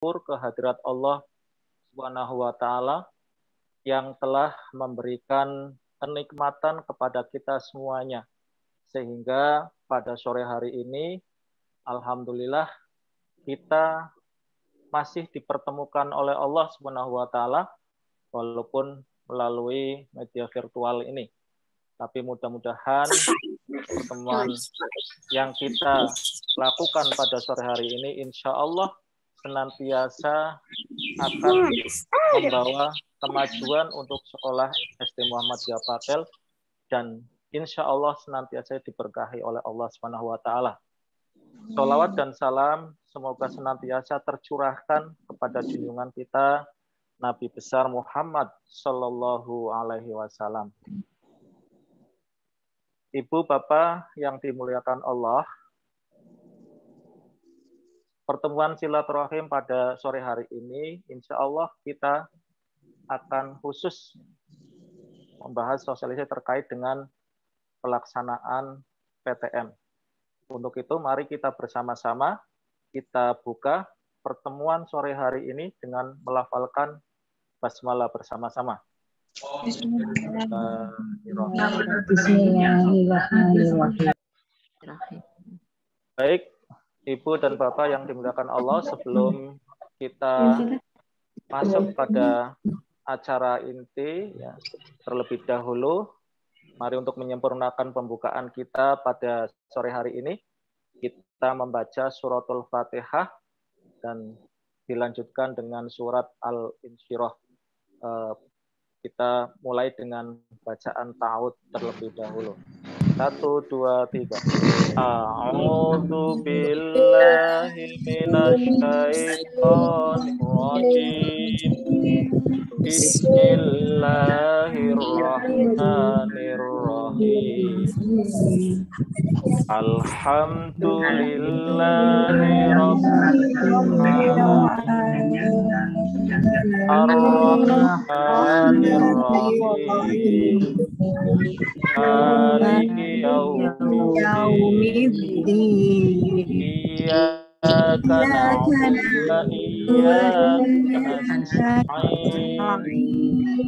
kehadirat Allah Subhanahu wa taala yang telah memberikan kenikmatan kepada kita semuanya. Sehingga pada sore hari ini alhamdulillah kita masih dipertemukan oleh Allah Subhanahu wa taala walaupun melalui media virtual ini. Tapi mudah-mudahan pertemuan yang kita lakukan pada sore hari ini insya Allah senantiasa akan membawa kemajuan untuk sekolah SD Muhammadiyah Patel dan insya Allah senantiasa diberkahi oleh Allah Subhanahu wa taala. Sholawat dan salam semoga senantiasa tercurahkan kepada junjungan kita Nabi besar Muhammad Sallallahu Alaihi Wasallam. Ibu, Bapak yang dimuliakan Allah, pertemuan silaturahim pada sore hari ini, insya Allah kita akan khusus membahas sosialisasi terkait dengan pelaksanaan PTM. Untuk itu, mari kita bersama-sama kita buka pertemuan sore hari ini dengan melafalkan basmalah bersama-sama. Bismillahirrahmanirrahim. Baik, Ibu dan Bapak yang dimuliakan Allah, sebelum kita masuk pada acara inti, ya, terlebih dahulu, mari untuk menyempurnakan pembukaan kita pada sore hari ini, kita membaca suratul Fatihah dan dilanjutkan dengan surat Al-Insyirah. Kita mulai dengan bacaan ta'awudz terlebih dahulu. 1, 2, 3. A'udzu billahi minasyaitonir rajim. Bismillahirrahmanirrahim. Alhamdulillahi rabbil alamin. Ar-Rahmanir Rahim. Maliki yaumiddin. Iyyaka na'budu wa iyyaka nasta'in.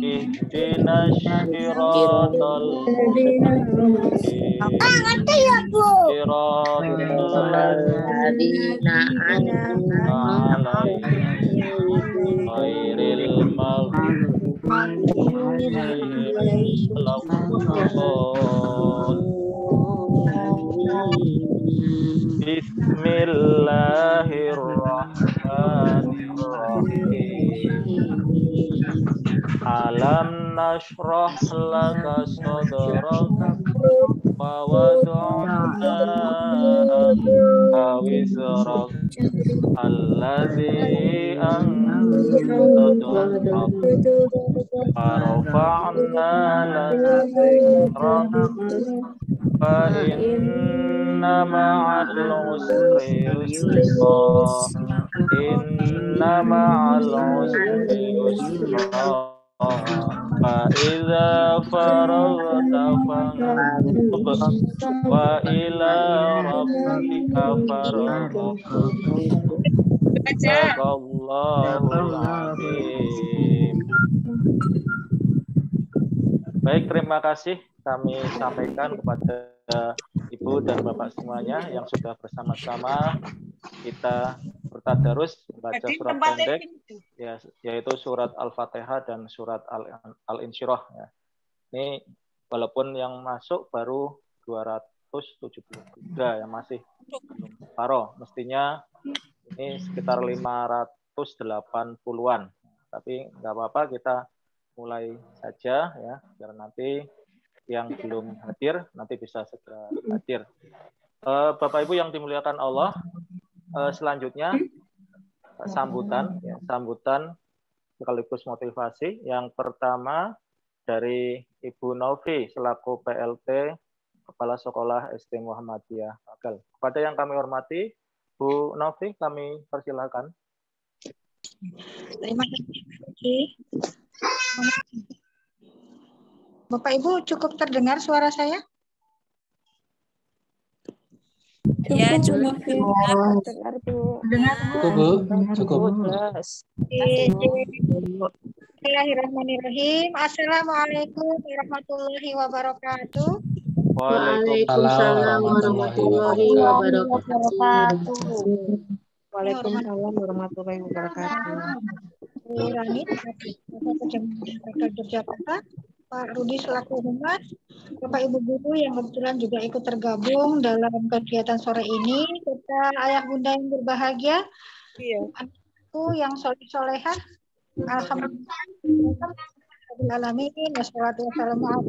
Ihdinas siratal mustaqim. Siratal ladzina an'amta 'alaihim ghairil maghdubi 'alaihim waladdallin. Bismillahirrahmanirrahim. Alam nashrah laka sadraka wa wada'na anka wizrak alladzi anqadha dhahrak wa rafa'na laka dhikrak fa inna ma'al usri yusra inna ma'al usri yusra fa idza faragta fansab wa ila rabbika farghab. Sadaqallahul azim. Baik, terima kasih kami sampaikan kepada Ibu dan Bapak semuanya yang sudah bersama-sama kita bertadarus membaca surat pendek, ya, yaitu surat Al-Fatihah dan surat Al-Insyirah. Ya. Ini walaupun yang masuk baru 273 yang masih belum paro. Mestinya ini sekitar 580-an. Tapi nggak apa-apa, kita mulai saja ya, biar nanti yang belum hadir nanti bisa segera hadir. Bapak Ibu yang dimuliakan Allah, selanjutnya sambutan, ya, sambutan sekaligus motivasi. Yang pertama dari Ibu Novi selaku PLT Kepala Sekolah SD Muhammadiyah Patel. Kepada yang kami hormati, Bu Novi, kami persilakan. Terima kasih. Bapak Ibu cukup terdengar suara saya? Ya, Cukup, cukup. dengar Bu. Dengar Bu. Cukup, Bu. Jelas. Bismillahirrahmanirrahim. Assalamualaikum warahmatullahi wabarakatuh. Waalaikumsalam warahmatullahi wabarakatuh. Waalaikumsalam warahmatullahi wabarakatuh. Bu Rani, Kota Yogyakarta, Pak Rudi selaku humas, Bapak Ibu guru yang kebetulan juga ikut tergabung dalam kegiatan sore ini, serta ayah bunda yang berbahagia, anakku yang soleh-solehah, alhamdulillah, alamin, wassalatu wassalamu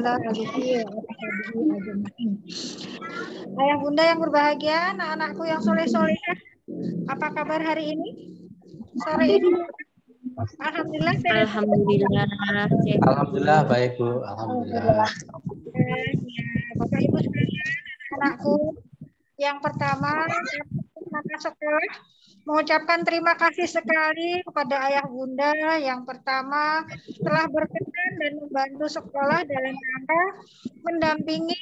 ala alihi wa sahbihi ajmain. Ayah bunda yang berbahagia, anak-anakku yang soleh-solehah, apa kabar hari ini? Sore ini? Alhamdulillah sehat. Alhamdulillah. Alhamdulillah baik, Bu. Alhamdulillah. Ya, Bapak Ibu sekalian, anakku yang pertama anak sekolah mengucapkan terima kasih sekali kepada ayah bunda yang pertama telah berkenan dan membantu sekolah dalam rangka mendampingi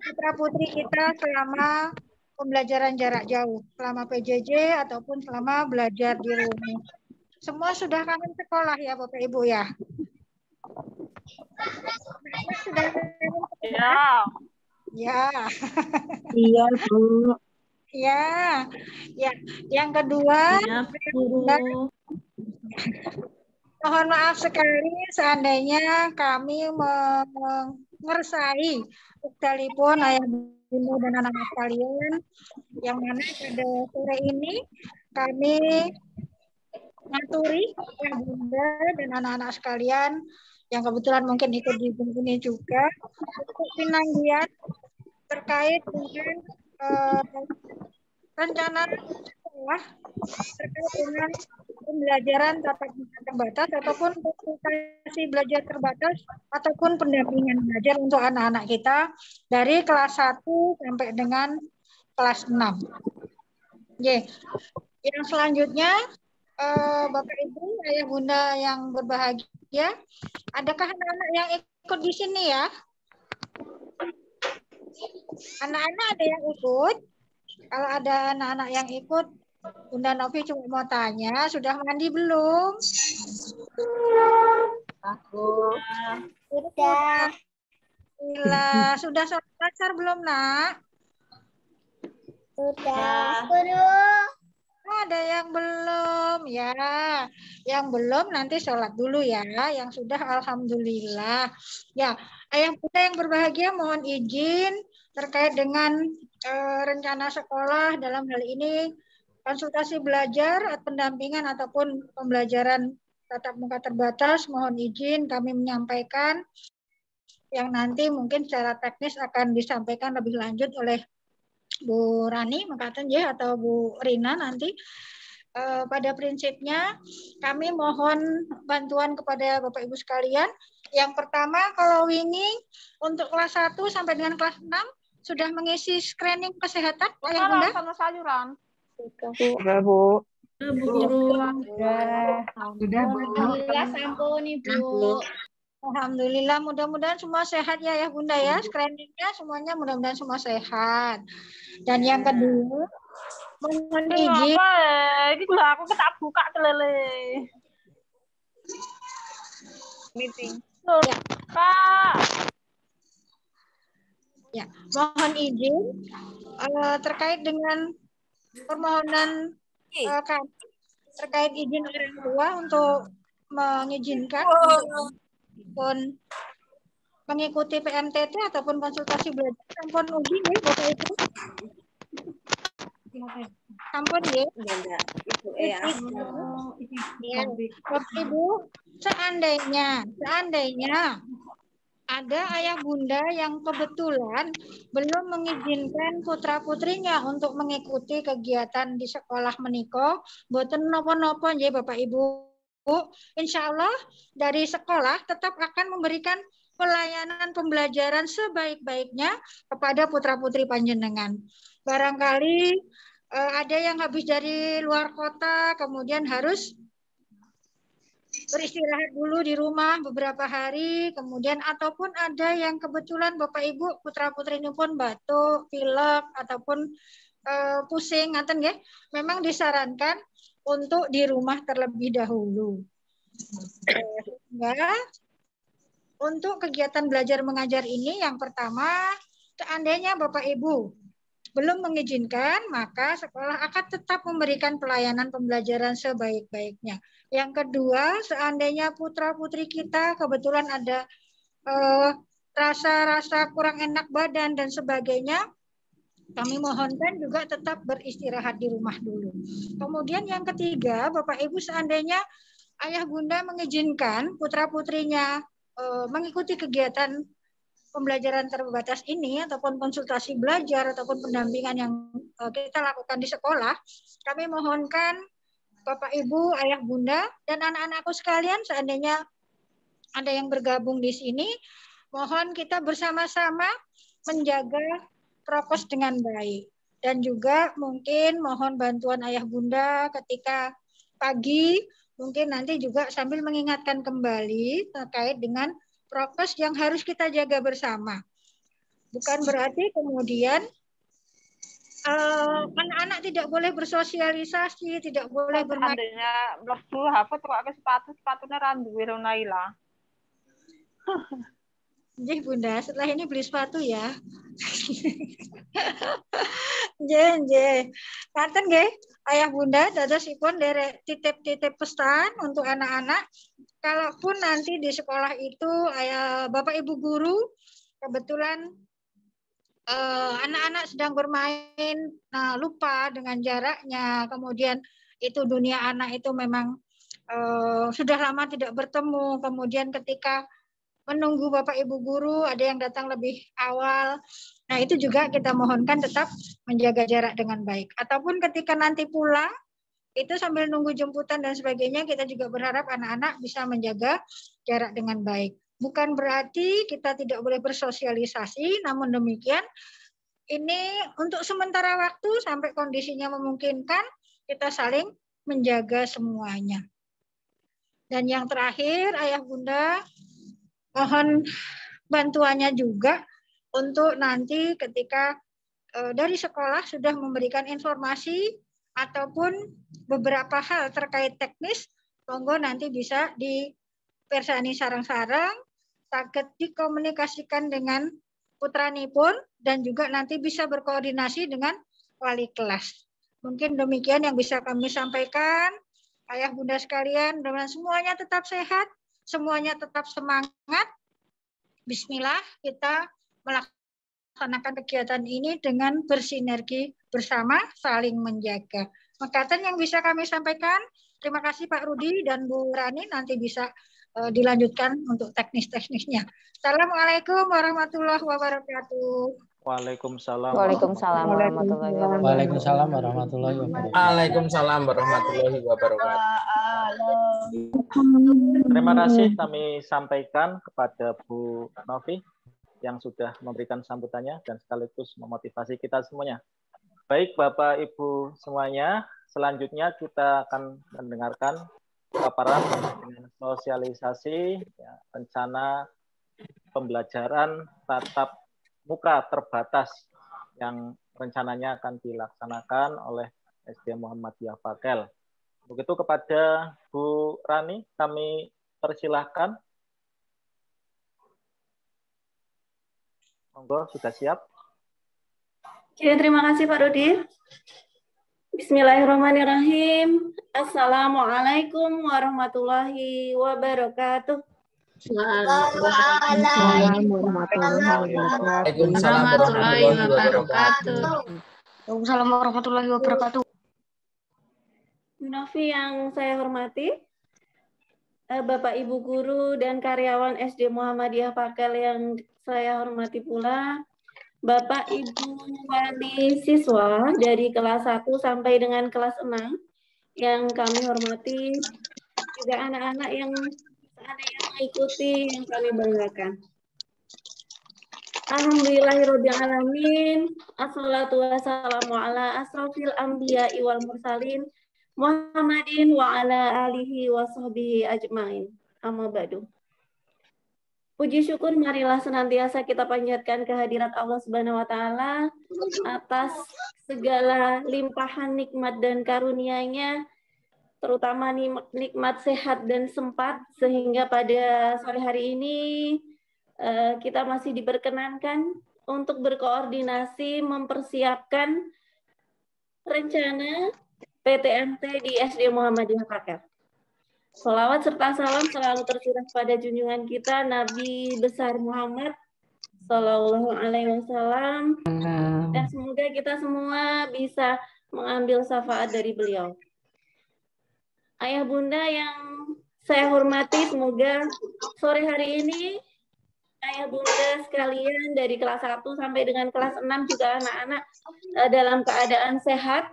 putra putri kita selama pembelajaran jarak jauh, selama PJJ ataupun selama belajar di rumah. Semua sudah kangen sekolah ya Bapak Ibu ya? Sudah kangen sekolah? Ya. Iya, Bu. Ya. Ya. Yang kedua, Ya, Bu. mohon maaf sekali seandainya kami mengersai sekalipun ayah bunda dan anak-anak sekalian, yang mana pada sore ini kami ngaturi ayah bunda dan anak-anak sekalian yang kebetulan mungkin ikut di ini juga untuk penanggihan terkait dengan rencana sekolah terkait dengan pembelajaran tatap muka terbatas ataupun konsultasi belajar terbatas ataupun pendampingan belajar untuk anak-anak kita dari kelas 1 sampai dengan kelas 6. Yang selanjutnya Bapak Ibu, ayah bunda yang berbahagia, adakah anak-anak yang ikut di sini ya? Anak-anak ada yang ikut? Kalau ada anak-anak yang ikut, Bunda Novi cuma mau tanya, sudah mandi belum? Aku. Sudah. Gila. Sudah sholat asar belum, Nak? Sudah. Ada yang belum ya. Yang belum nanti sholat dulu ya. Yang sudah alhamdulillah. Ya, ayah bunda yang berbahagia mohon izin terkait dengan rencana sekolah dalam hal ini konsultasi belajar, pendampingan ataupun pembelajaran tatap muka terbatas, mohon izin kami menyampaikan yang nanti mungkin secara teknis akan disampaikan lebih lanjut oleh Bu Rani mengatakan ya atau Bu Rina nanti. Pada prinsipnya kami mohon bantuan kepada Bapak Ibu sekalian. Yang pertama kalau wingi untuk kelas 1 sampai dengan kelas 6 sudah mengisi screening kesehatan ayah bunda sama sayuran. Sudah, Bu. Sudah. Alhamdulillah sampun Ibu. Alhamdulillah, mudah-mudahan semua sehat ya bunda ya. Screeningnya semuanya mudah-mudahan semua sehat. Dan yang kedua, mohon izin. Ini gula aku tak buka telele. Meeting. Ya. Kak. Ya, mohon izin terkait dengan permohonan kami terkait izin orang tua untuk mengizinkan untuk mengikuti PMTT ataupun konsultasi belajar sampun uji ya Bapak Ibu. Sampun ya. Ya, Bapak Ibu, seandainya ada ayah bunda yang kebetulan belum mengizinkan putra-putrinya untuk mengikuti kegiatan di sekolah meniko, boten nopo-nopo ya Bapak Ibu. Insya Allah dari sekolah tetap akan memberikan pelayanan pembelajaran sebaik-baiknya kepada putra-putri panjenengan. Barangkali ada yang habis dari luar kota, kemudian harus beristirahat dulu di rumah beberapa hari, kemudian ataupun ada yang kebetulan Bapak Ibu putra-putri ini pun batuk, pilek ataupun pusing ngaten nggih, memang disarankan untuk di rumah terlebih dahulu. Sehingga untuk kegiatan belajar mengajar ini yang pertama, seandainya Bapak Ibu belum mengizinkan, maka sekolah akan tetap memberikan pelayanan pembelajaran sebaik-baiknya. Yang kedua, seandainya putra-putri kita kebetulan ada rasa-rasa kurang enak badan dan sebagainya, kami mohonkan juga tetap beristirahat di rumah dulu. Kemudian yang ketiga, Bapak Ibu seandainya ayah bunda mengizinkan putra-putrinya mengikuti kegiatan pembelajaran terbatas ini ataupun konsultasi belajar ataupun pendampingan yang kita lakukan di sekolah, kami mohonkan Bapak Ibu, Ayah Bunda dan anak-anakku sekalian seandainya ada yang bergabung di sini, mohon kita bersama-sama menjaga prokes dengan baik. Dan juga mungkin mohon bantuan Ayah Bunda ketika pagi, mungkin nanti juga sambil mengingatkan kembali terkait dengan prokes yang harus kita jaga bersama. Bukan berarti kemudian anak-anak tidak boleh bersosialisasi, tidak boleh bermain. Seandainya mlebu HP tukake sepatunya ra duwe Naila. Nggih Bunda, setelah ini beli sepatu ya. Nggih. Ngaten nggih, Ayah Bunda dadosipun derek titip-titip pesan untuk anak-anak. Kalaupun nanti di sekolah itu Bapak Ibu guru kebetulan anak-anak sedang bermain lupa dengan jaraknya, kemudian itu dunia anak itu memang sudah lama tidak bertemu, kemudian ketika menunggu Bapak Ibu guru ada yang datang lebih awal. Nah, itu juga kita mohonkan tetap menjaga jarak dengan baik. Ataupun ketika nanti pulang itu sambil nunggu jemputan dan sebagainya, kita juga berharap anak-anak bisa menjaga jarak dengan baik. Bukan berarti kita tidak boleh bersosialisasi, namun demikian ini untuk sementara waktu sampai kondisinya memungkinkan kita saling menjaga semuanya. Dan yang terakhir, Ayah Bunda, mohon bantuannya juga untuk nanti ketika dari sekolah sudah memberikan informasi ataupun beberapa hal terkait teknis, monggo nanti bisa dipersani sarang-sarang, saged dikomunikasikan dengan putranipun dan juga nanti bisa berkoordinasi dengan wali kelas. Mungkin demikian yang bisa kami sampaikan. Ayah Bunda sekalian, mudah-mudahan semuanya tetap sehat, semuanya tetap semangat. Bismillah, kita melaksanakan kegiatan ini dengan bersinergi bersama, saling menjaga. Makatan yang bisa kami sampaikan. Terima kasih Pak Rudi dan Bu Rani, nanti bisa dilanjutkan untuk teknis-teknisnya. Assalamualaikum warahmatullahi wabarakatuh. Waalaikumsalam. Waalaikumsalam warahmatullahi wabarakatuh. Waalaikumsalam warahmatullahi wabarakatuh. Waalaikumsalam warahmatullahi wabarakatuh. Terima kasih kami sampaikan kepada Bu Novi yang sudah memberikan sambutannya dan sekaligus memotivasi kita semuanya. Baik Bapak Ibu semuanya, selanjutnya kita akan mendengarkan paparan dengan sosialisasi rencana pembelajaran tatap muka terbatas yang rencananya akan dilaksanakan oleh SD Muhammadiyah Pakel. Begitu kepada Bu Rani, kami persilahkan. Monggo, sudah siap? Oke, terima kasih Pak Rudi. Bismillahirrahmanirrahim. Assalamualaikum warahmatullahi wabarakatuh. Waalaikumsalam warahmatullahi wabarakatuh. Waalaikumsalam warahmatullahi wabarakatuh. Bu Novi yang saya hormati, Bapak Ibu guru dan karyawan SD Muhammadiyah Pakel yang saya hormati pula, Bapak Ibu wali siswa dari kelas 1 sampai dengan kelas 6 yang kami hormati, juga anak-anak yang mengikuti yang kami banggakan. Alhamdulillahirrabbilalamin. Assalatu wassalamu ala asrofil anbiya'i wal mursalin Muhammadin wa ala alihi wa sahbihi ajmain. Amma ba'du. Puji syukur marilah senantiasa kita panjatkan kehadirat Allah Subhanahu wa taala atas segala limpahan nikmat dan karunia-Nya, terutama nikmat sehat dan sempat, sehingga pada sore hari ini kita masih diperkenankan untuk berkoordinasi mempersiapkan rencana PTMT di SD Muhammadiyah Pakel. Sholawat serta salam selalu tercurah pada junjungan kita Nabi besar Muhammad Sallallahu Alaihi Wasallam, dan semoga kita semua bisa mengambil syafaat dari beliau. Ayah bunda yang saya hormati, semoga sore hari ini ayah bunda sekalian dari kelas 1 sampai dengan kelas 6 juga anak-anak dalam keadaan sehat.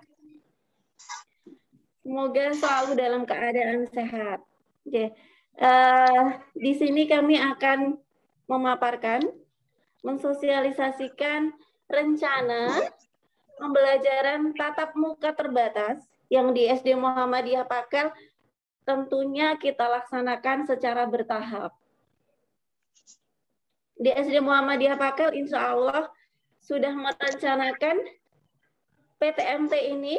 Semoga selalu dalam keadaan sehat. Oke. Di sini kami akan memaparkan, mensosialisasikan rencana pembelajaran tatap muka terbatas yang di SD Muhammadiyah Pakel tentunya kita laksanakan secara bertahap. Di SD Muhammadiyah Pakel insya Allah sudah merencanakan PTMT ini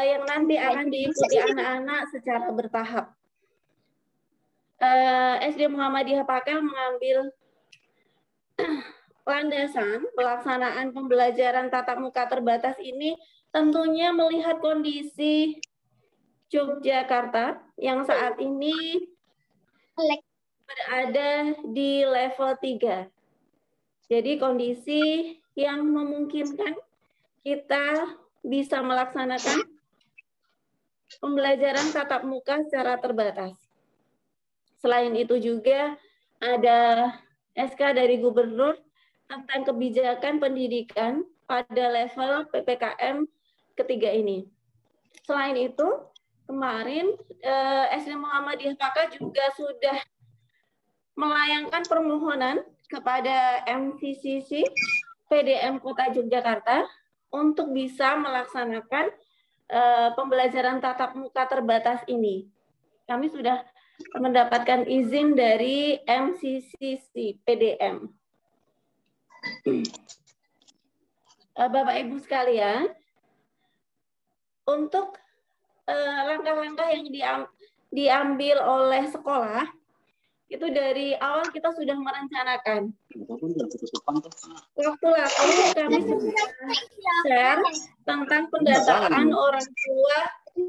yang nanti akan diikuti anak-anak secara bertahap. SD Muhammadiyah Pakel mengambil landasan pelaksanaan pembelajaran tatap muka terbatas ini tentunya melihat kondisi Yogyakarta yang saat ini berada di level 3. Jadi kondisi yang memungkinkan kita bisa melaksanakan pembelajaran tatap muka secara terbatas. Selain itu juga ada SK dari Gubernur tentang kebijakan pendidikan pada level PPKM ketiga ini. Selain itu, kemarin SD Muhammadiyah Pakel juga sudah melayangkan permohonan kepada MCCC PDM Kota Yogyakarta untuk bisa melaksanakan pembelajaran tatap muka terbatas ini. Kami sudah mendapatkan izin dari MCCC PDM. Bapak Ibu sekalian, untuk langkah-langkah yang diambil oleh sekolah, itu dari awal kita sudah merencanakan. Waktu lalu kami sudah share tentang pendataan orang tua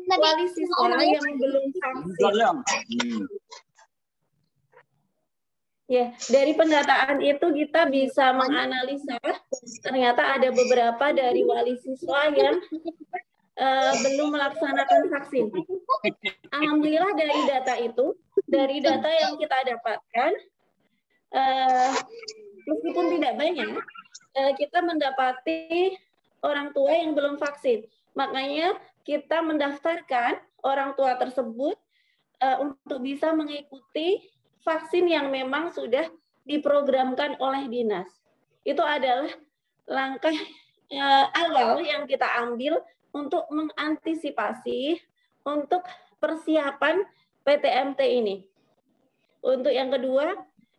wali siswa yang belum vaksin. Ya, dari pendataan itu kita bisa menganalisa ternyata ada beberapa dari wali siswa yang belum melaksanakan vaksin. Alhamdulillah dari data yang kita dapatkan, meskipun tidak banyak, kita mendapati orang tua yang belum vaksin. Makanya kita mendaftarkan orang tua tersebut untuk bisa mengikuti vaksin yang memang sudah diprogramkan oleh dinas. Itu adalah langkah awal yang kita ambil untuk mengantisipasi untuk persiapan PTMT ini. Untuk yang kedua,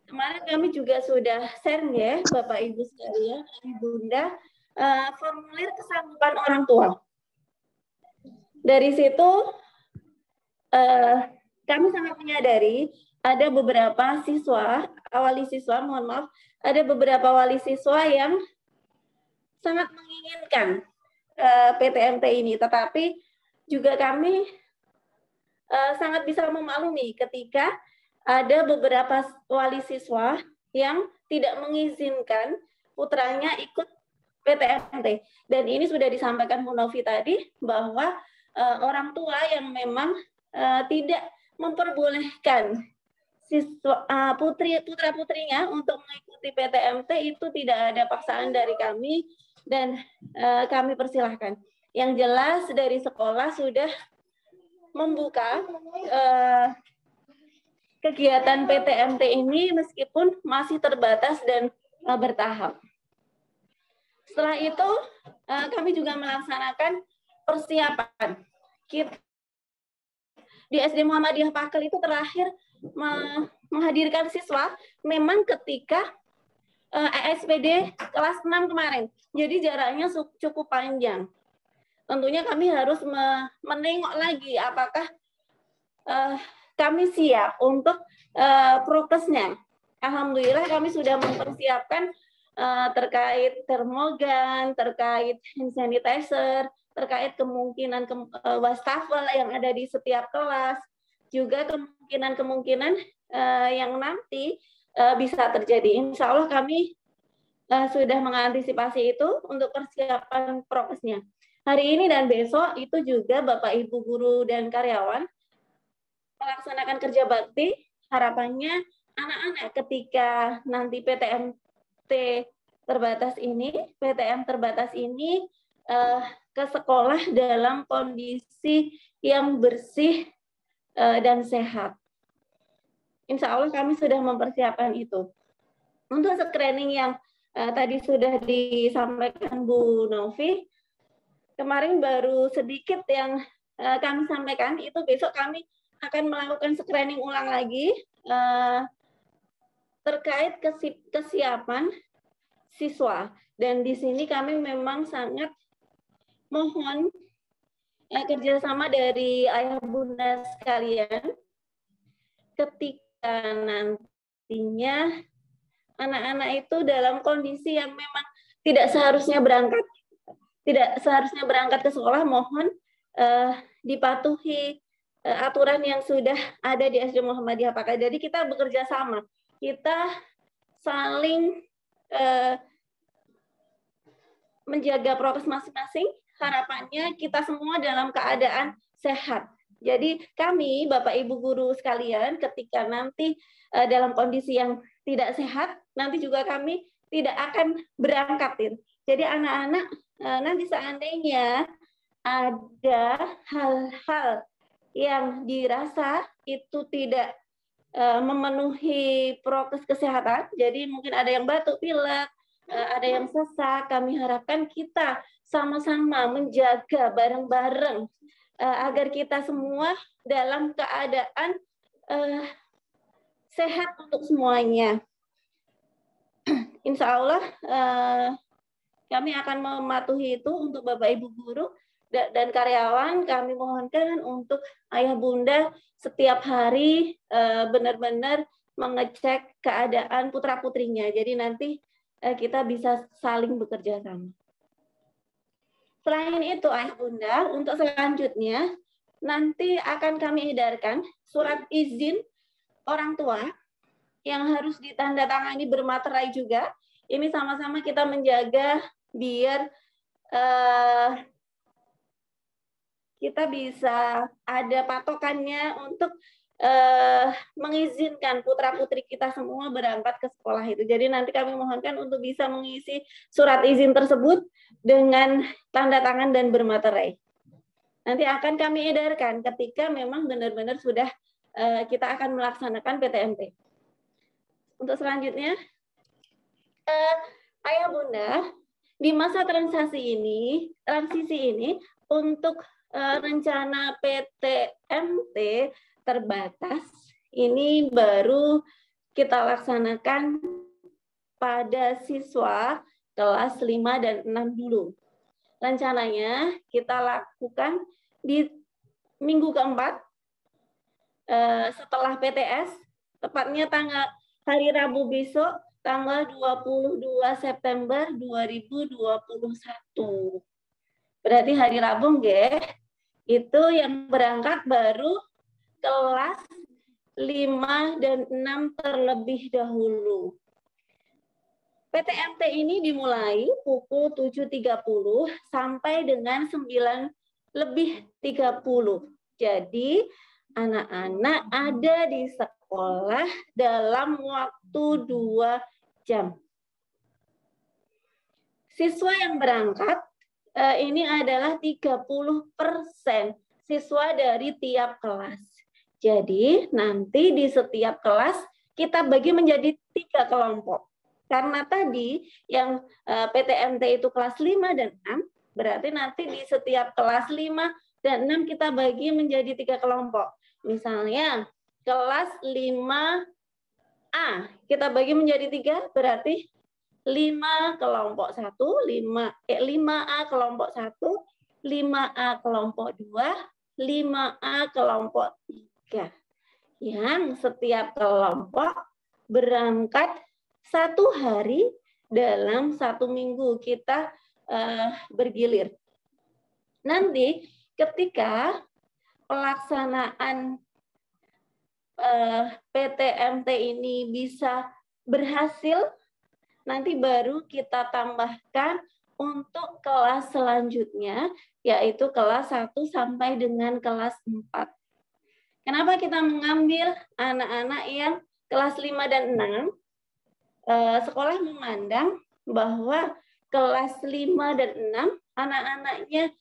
kemarin kami juga sudah share ya Bapak Ibu sekalian, Bunda, formulir kesanggupan orang tua. Dari situ kami sangat menyadari ada beberapa wali siswa, ada beberapa wali siswa yang sangat menginginkan PTMT ini, tetapi juga kami sangat bisa memaklumi ketika ada beberapa wali siswa yang tidak mengizinkan putranya ikut PTMT. Dan ini sudah disampaikan Bu Novi tadi bahwa orang tua yang memang tidak memperbolehkan siswa putra-putrinya untuk mengikuti PTMT itu tidak ada paksaan dari kami dan kami persilahkan. Yang jelas dari sekolah sudah membuka kegiatan PTMT ini meskipun masih terbatas dan bertahap. Setelah itu kami juga melaksanakan persiapan. di SD Muhammadiyah Pakel itu terakhir menghadirkan siswa memang ketika ESPD kelas 6 kemarin. Jadi jaraknya cukup panjang. Tentunya kami harus menengok lagi apakah kami siap untuk prokesnya. Alhamdulillah kami sudah mempersiapkan terkait termogan, terkait hand sanitizer, terkait kemungkinan wastafel yang ada di setiap kelas, juga kemungkinan yang nanti bisa terjadi. Insya Allah kami sudah mengantisipasi itu untuk persiapan prokesnya. Hari ini dan besok itu juga Bapak Ibu guru dan karyawan melaksanakan kerja bakti. Harapannya anak-anak ketika nanti PTM terbatas ini ke sekolah dalam kondisi yang bersih dan sehat. Insya Allah kami sudah mempersiapkan itu. Untuk screening yang tadi sudah disampaikan Bu Novi, kemarin baru sedikit yang kami sampaikan, itu besok kami akan melakukan screening ulang lagi terkait kesiapan siswa. Dan di sini kami memang sangat mohon kerjasama dari ayah bunda sekalian ketika nantinya anak-anak itu dalam kondisi yang memang tidak seharusnya berangkat ke sekolah, mohon dipatuhi aturan yang sudah ada di SD Muhammadiyah Pakel. Jadi kita bekerja sama, kita saling menjaga prokes masing-masing. Harapannya kita semua dalam keadaan sehat. Jadi kami, Bapak Ibu guru sekalian, ketika nanti dalam kondisi yang tidak sehat, nanti juga kami tidak akan berangkatin. Jadi anak-anak nanti seandainya ada hal-hal yang dirasa itu tidak memenuhi prokes kesehatan, jadi mungkin ada yang batuk pilek, ada yang sesak, kami harapkan kita sama-sama menjaga bareng-bareng agar kita semua dalam keadaan sehat untuk semuanya. Insya Allah kami akan mematuhi itu untuk Bapak Ibu guru dan karyawan. Kami mohonkan untuk ayah bunda setiap hari benar-benar mengecek keadaan putra-putrinya. Jadi nanti kita bisa saling bekerja sama. Selain itu ayah bunda, untuk selanjutnya nanti akan kami edarkan surat izin orang tua yang harus ditandatangani bermaterai juga. Ini sama-sama kita menjaga biar kita bisa ada patokannya untuk mengizinkan putra-putri kita semua berangkat ke sekolah itu. Jadi nanti kami mohonkan untuk bisa mengisi surat izin tersebut dengan tanda tangan dan bermaterai. Nanti akan kami edarkan ketika memang benar-benar sudah kita akan melaksanakan PTMT. Untuk selanjutnya, ayah bunda, di masa transisi ini untuk rencana PTMT terbatas ini baru kita laksanakan pada siswa kelas 5 dan 6 dulu. Rencananya kita lakukan di minggu keempat setelah PTS, tepatnya hari Rabu besok tanggal 22 September 2021. Berarti hari Rabu nggih. Itu yang berangkat baru kelas 5 dan 6 terlebih dahulu. PTMT ini dimulai pukul 7.30 sampai dengan 9.30. Jadi anak-anak ada di sekolah dalam waktu 2 jam. Siswa yang berangkat ini adalah 30% siswa dari tiap kelas. Jadi nanti di setiap kelas kita bagi menjadi 3 kelompok. Karena tadi yang PTMT itu kelas 5 dan 6, berarti nanti di setiap kelas 5 dan 6 kita bagi menjadi 3 kelompok. Misalnya kelas 5A kita bagi menjadi 3, berarti 5 kelompok 1, 5A kelompok 1, 5A kelompok 2, 5A kelompok 3. Yang setiap kelompok berangkat 1 hari dalam 1 minggu kita bergilir. Nanti ketika pelaksanaan PTMT ini bisa berhasil, nanti baru kita tambahkan untuk kelas selanjutnya, yaitu kelas 1 sampai dengan kelas 4. Kenapa kita mengambil anak-anak yang kelas 5 dan 6? Sekolah memandang bahwa kelas 5 dan 6 anak-anaknya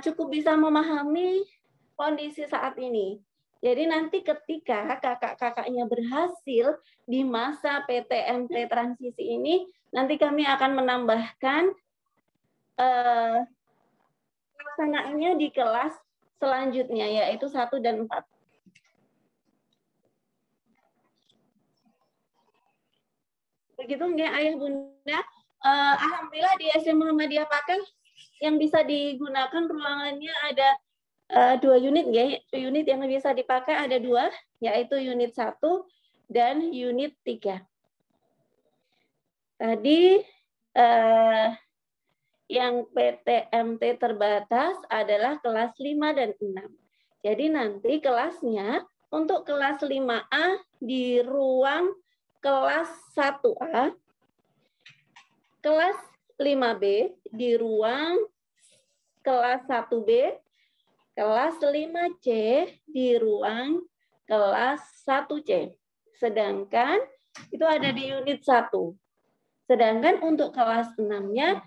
cukup bisa memahami kondisi saat ini. Jadi nanti ketika kakak-kakaknya berhasil di masa PTMT transisi ini, nanti kami akan menambahkan pelaksanaannya di kelas selanjutnya, yaitu 1 dan 4. Begitu nggak Ayah Bunda? Alhamdulillah di SD Muhammadiyah Pakal yang bisa digunakan ruangannya ada 2 unit, ya. Unit yang bisa dipakai ada 2, yaitu unit 1 dan unit 3. Tadi yang PTMT terbatas adalah kelas 5 dan 6. Jadi nanti kelasnya untuk kelas 5A di ruang kelas 1A, kelas 5B di ruang kelas 1B, kelas 5C di ruang kelas 1C. Sedangkan itu ada di unit 1. Sedangkan untuk kelas 6-nya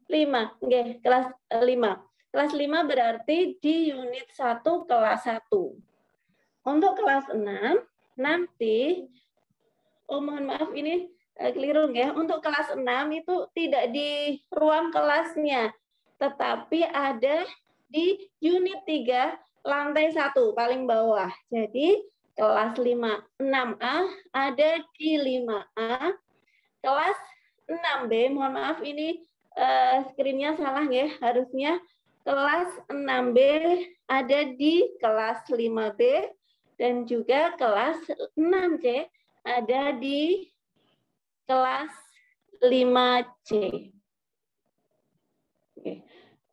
5. Oke, kelas 5. Kelas 5 berarti di unit 1 kelas 1. Untuk kelas 6 nanti, mohon maaf ini keliru ya. Untuk kelas 6 itu tidak di ruang kelasnya, tetapi ada di unit 3 lantai 1 paling bawah. Jadi kelas 6A ada di 5A. Kelas 6B, mohon maaf ini screen-nya salah ya, harusnya kelas 6B ada di kelas 5B. Dan juga kelas 6C ada di kelas 5C. Oke.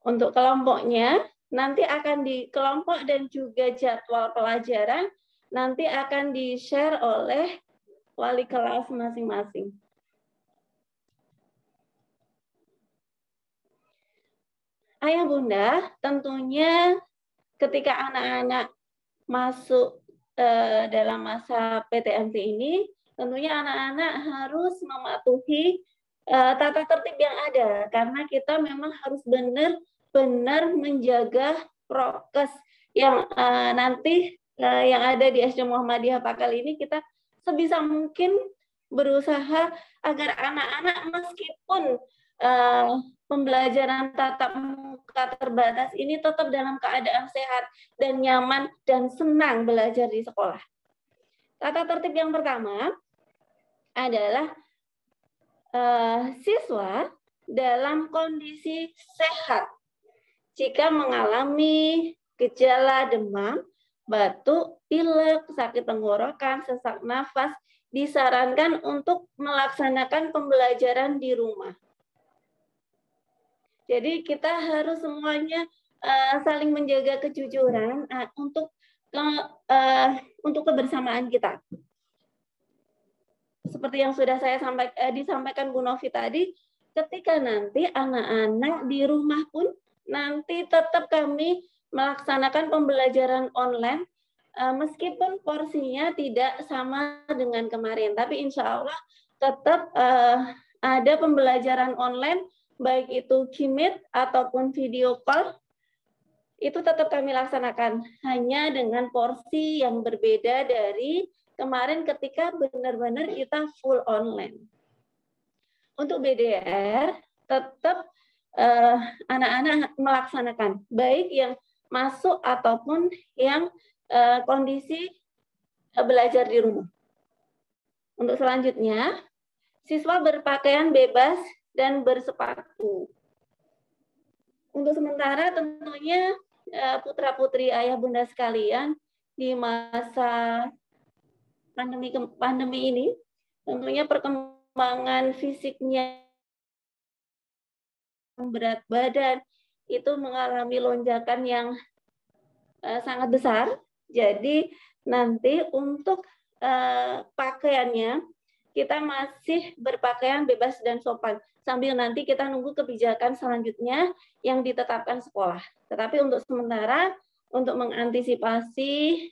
Untuk kelompoknya, nanti akan di kelompok dan juga jadwal pelajaran nanti akan di-share oleh wali kelas masing-masing. Ayah Bunda, tentunya ketika anak-anak masuk dalam masa PTMT ini, tentunya anak-anak harus mematuhi tata tertib yang ada, karena kita memang harus benar-benar menjaga prokes yang nanti yang ada di SD Muhammadiyah Pakal ini. Kita sebisa mungkin berusaha agar anak-anak meskipun pembelajaran tatap muka terbatas ini tetap dalam keadaan sehat dan nyaman dan senang belajar di sekolah. Tata tertib yang pertama adalah siswa dalam kondisi sehat. Jika mengalami gejala demam, batuk, pilek, sakit tenggorokan, sesak nafas, disarankan untuk melaksanakan pembelajaran di rumah. Jadi kita harus semuanya saling menjaga kejujuran untuk kebersamaan kita. Seperti yang sudah saya disampaikan Bu Novi tadi, ketika nanti anak-anak di rumah pun nanti tetap kami melaksanakan pembelajaran online, meskipun porsinya tidak sama dengan kemarin, tapi insya Allah tetap ada pembelajaran online, baik itu Meet ataupun video call, itu tetap kami laksanakan, hanya dengan porsi yang berbeda dari kemarin ketika benar-benar kita full online. Untuk BDR, tetap anak-anak melaksanakan, baik yang masuk ataupun yang kondisi belajar di rumah. Untuk selanjutnya, siswa berpakaian bebas dan bersepatu. Untuk sementara tentunya putra-putri ayah bunda sekalian di masa pandemi ini, tentunya perkembangan fisiknya, berat badan itu mengalami lonjakan yang sangat besar. Jadi nanti untuk pakaiannya kita masih berpakaian bebas dan sopan sambil nanti kita nunggu kebijakan selanjutnya yang ditetapkan sekolah. Tetapi untuk sementara untuk mengantisipasi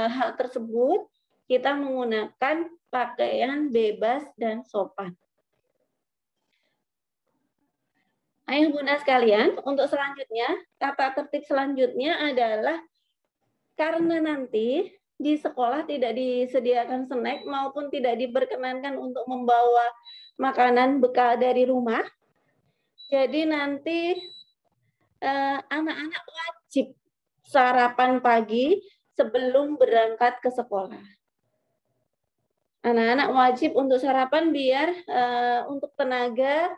hal tersebut kita menggunakan pakaian bebas dan sopan. Ayah bunda sekalian, untuk selanjutnya, tata tertib selanjutnya adalah karena nanti di sekolah tidak disediakan snack maupun tidak diperkenankan untuk membawa makanan bekal dari rumah. Jadi nanti anak-anak wajib sarapan pagi sebelum berangkat ke sekolah. Anak-anak wajib untuk sarapan biar untuk tenaga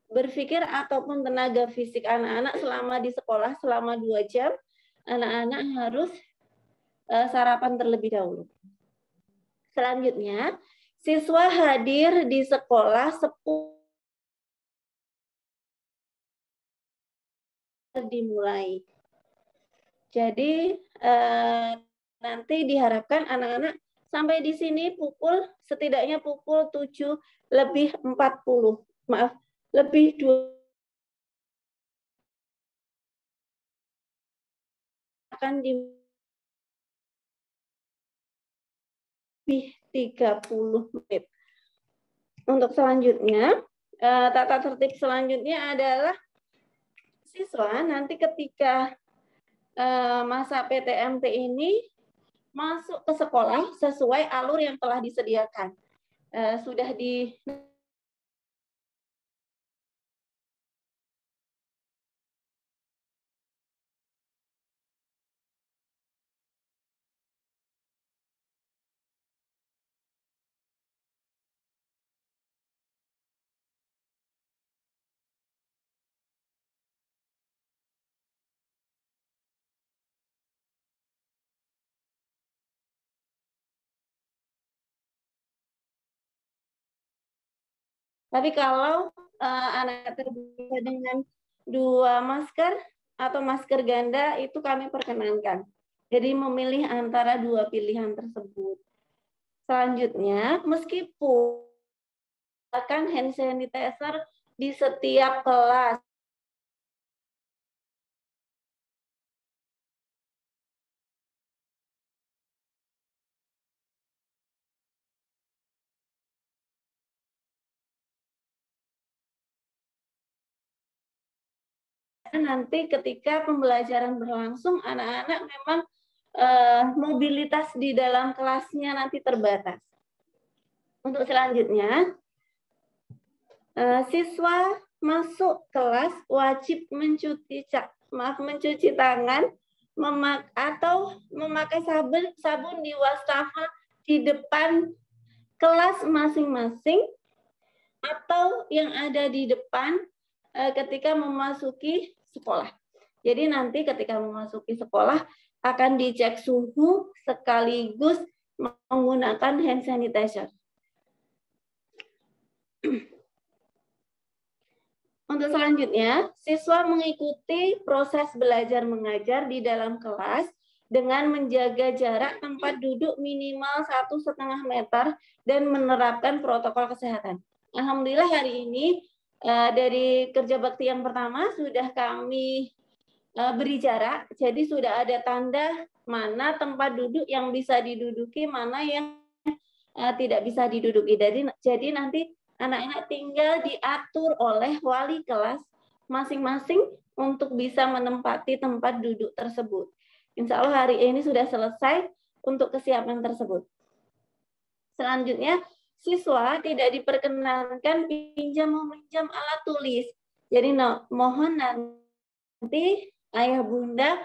berpikir ataupun tenaga fisik anak-anak selama di sekolah selama 2 jam, anak-anak harus sarapan terlebih dahulu. Selanjutnya, siswa hadir di sekolah 10 dimulai. Jadi nanti diharapkan anak-anak sampai di sini setidaknya pukul 7:40. Maaf, lebih 2 akan di 30 menit. Untuk selanjutnya, tata tertib selanjutnya adalah siswa nanti ketika masa PTMT ini masuk ke sekolah sesuai alur yang telah disediakan. Sudah di Tapi kalau anak terbiasa dengan 2 masker atau masker ganda itu kami perkenankan. Jadi memilih antara 2 pilihan tersebut. Selanjutnya, meskipun akan hand sanitizer di setiap kelas, nanti ketika pembelajaran berlangsung, anak-anak memang mobilitas di dalam kelasnya nanti terbatas. Untuk selanjutnya, siswa masuk kelas wajib mencuci tangan atau memakai sabun di wastafel di depan kelas masing-masing atau yang ada di depan ketika memasuki sekolah. Jadi nanti ketika memasuki sekolah akan dicek suhu sekaligus menggunakan hand sanitizer. Untuk selanjutnya, siswa mengikuti proses belajar mengajar di dalam kelas dengan menjaga jarak tempat duduk minimal 1,5 meter dan menerapkan protokol kesehatan. Alhamdulillah hari ini dari kerja bakti yang pertama sudah kami beri jarak, jadi sudah ada tanda mana tempat duduk yang bisa diduduki, mana yang tidak bisa diduduki. Jadi nanti anak-anak tinggal diatur oleh wali kelas masing-masing untuk bisa menempati tempat duduk tersebut. Insya Allah hari ini sudah selesai untuk kesiapan tersebut. Selanjutnya, siswa tidak diperkenankan pinjam-meminjam alat tulis. Jadi mohon nanti ayah bunda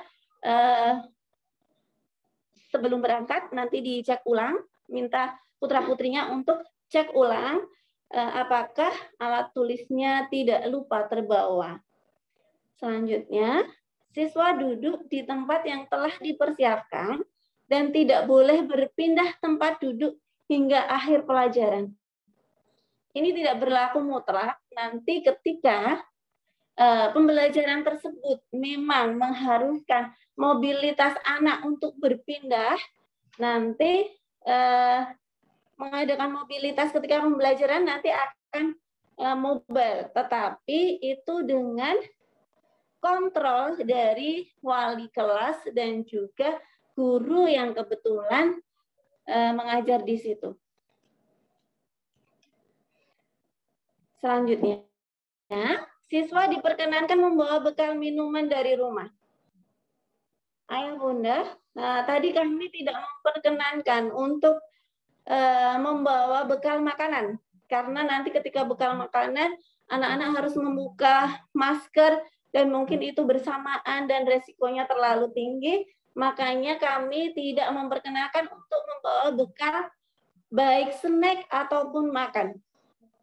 sebelum berangkat nanti dicek ulang, minta putra putrinya untuk cek ulang apakah alat tulisnya tidak lupa terbawa. Selanjutnya, siswa duduk di tempat yang telah dipersiapkan dan tidak boleh berpindah tempat duduk hingga akhir pelajaran. Ini tidak berlaku mutlak. Nanti ketika pembelajaran tersebut memang mengharuskan mobilitas anak untuk berpindah, nanti mengadakan mobilitas ketika pembelajaran nanti akan mobile, tetapi itu dengan kontrol dari wali kelas dan juga guru yang kebetulan mengajar di situ. Selanjutnya, siswa diperkenankan membawa bekal minuman dari rumah. Ayah bunda, tadi kami tidak memperkenankan untuk membawa bekal makanan. Karena nanti ketika bekal makanan, anak-anak harus membuka masker dan mungkin itu bersamaan dan resikonya terlalu tinggi. Makanya kami tidak memperkenalkan untuk membawa bekal baik snack ataupun makan.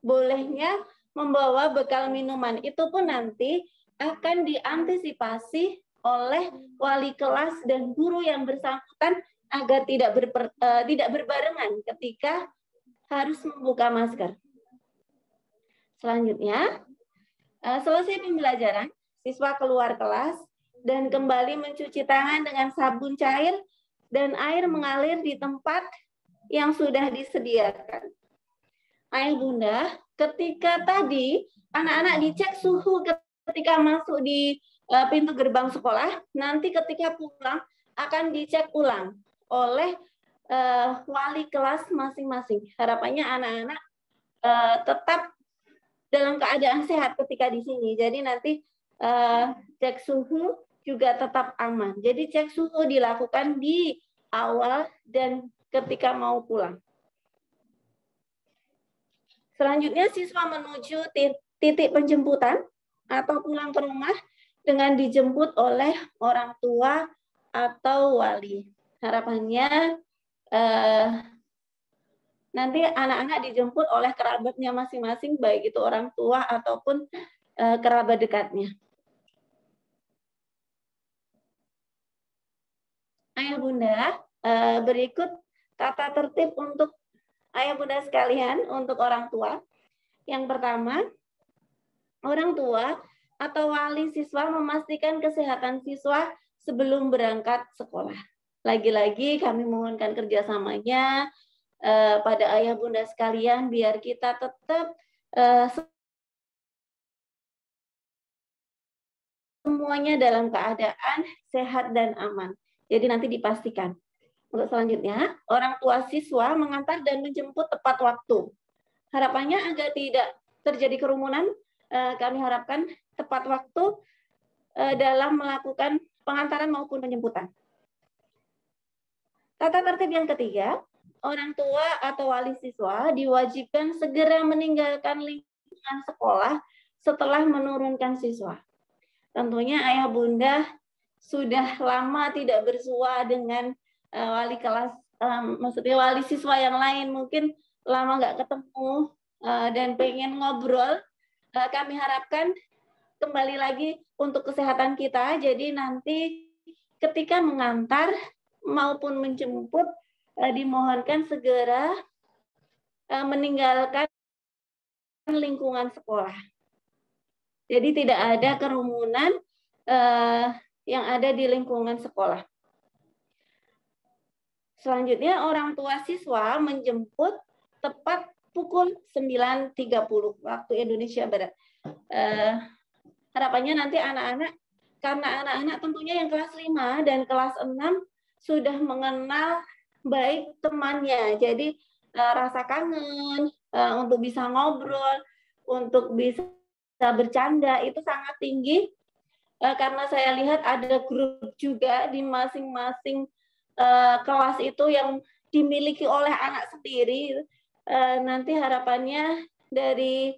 Bolehnya membawa bekal minuman. Itu pun nanti akan diantisipasi oleh wali kelas dan guru yang bersangkutan agar tidak berbarengan ketika harus membuka masker. Selanjutnya, selesai pembelajaran, siswa keluar kelas dan kembali mencuci tangan dengan sabun cair dan air mengalir di tempat yang sudah disediakan. Ayah bunda, ketika tadi anak-anak dicek suhu ketika masuk di pintu gerbang sekolah, nanti ketika pulang akan dicek ulang oleh wali kelas masing-masing. Harapannya anak-anak tetap dalam keadaan sehat ketika di sini. Jadi nanti cek suhu juga tetap aman. Jadi cek suhu dilakukan di awal dan ketika mau pulang. Selanjutnya siswa menuju titik penjemputan atau pulang ke rumah dengan dijemput oleh orang tua atau wali. Harapannya nanti anak-anak dijemput oleh kerabatnya masing-masing, baik itu orang tua ataupun kerabat dekatnya. Ayah bunda, berikut tata tertib untuk ayah bunda sekalian, untuk orang tua. Yang pertama, orang tua atau wali siswa memastikan kesehatan siswa sebelum berangkat sekolah. Lagi-lagi kami mohonkan kerjasamanya pada ayah bunda sekalian biar kita tetap semuanya dalam keadaan sehat dan aman. Jadi nanti dipastikan. Untuk selanjutnya, orang tua siswa mengantar dan menjemput tepat waktu. Harapannya agar tidak terjadi kerumunan, kami harapkan tepat waktu dalam melakukan pengantaran maupun penjemputan. Tata tertib yang ketiga, orang tua atau wali siswa diwajibkan segera meninggalkan lingkungan sekolah setelah menurunkan siswa. Tentunya ayah bunda sudah lama tidak bersua dengan wali kelas, maksudnya wali siswa yang lain, mungkin lama nggak ketemu dan pengen ngobrol. Kami harapkan kembali lagi untuk kesehatan kita. Jadi nanti ketika mengantar maupun menjemput dimohonkan segera meninggalkan lingkungan sekolah. Jadi tidak ada kerumunan yang ada di lingkungan sekolah. Selanjutnya orang tua siswa menjemput tepat pukul 9.30 waktu Indonesia Barat. Harapannya nanti anak-anak, karena anak-anak tentunya yang kelas 5 dan kelas 6 sudah mengenal baik temannya. Jadi rasa kangen untuk bisa ngobrol, untuk bisa bercanda itu sangat tinggi. Karena saya lihat ada grup juga di masing-masing kelas itu yang dimiliki oleh anak sendiri. Nanti harapannya dari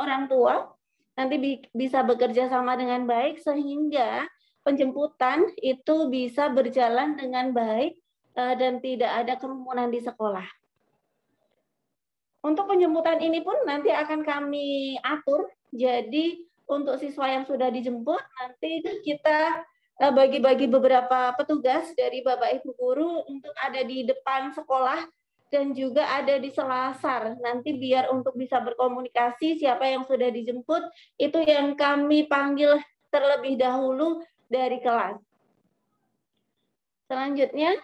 orang tua nanti bisa bekerja sama dengan baik sehingga penjemputan itu bisa berjalan dengan baik dan tidak ada kerumunan di sekolah. Untuk penjemputan ini pun nanti akan kami atur. Jadi untuk siswa yang sudah dijemput nanti kita bagi-bagi beberapa petugas dari Bapak Ibu guru untuk ada di depan sekolah dan juga ada di selasar. Nanti biar untuk bisa berkomunikasi siapa yang sudah dijemput itu yang kami panggil terlebih dahulu dari kelas. Selanjutnya,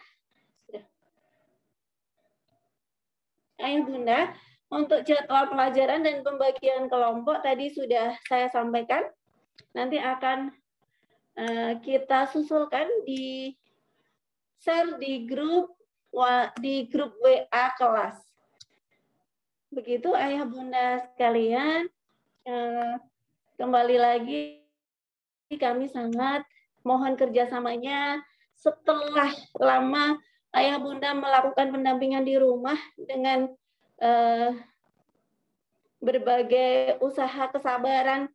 Ayah Bunda, untuk jadwal pelajaran dan pembagian kelompok tadi sudah saya sampaikan. Nanti akan kita susulkan di share di grup WA kelas. Begitu Ayah Bunda sekalian, kembali lagi kami sangat mohon kerjasamanya setelah lama Ayah Bunda melakukan pendampingan di rumah dengan berbagai usaha kesabaran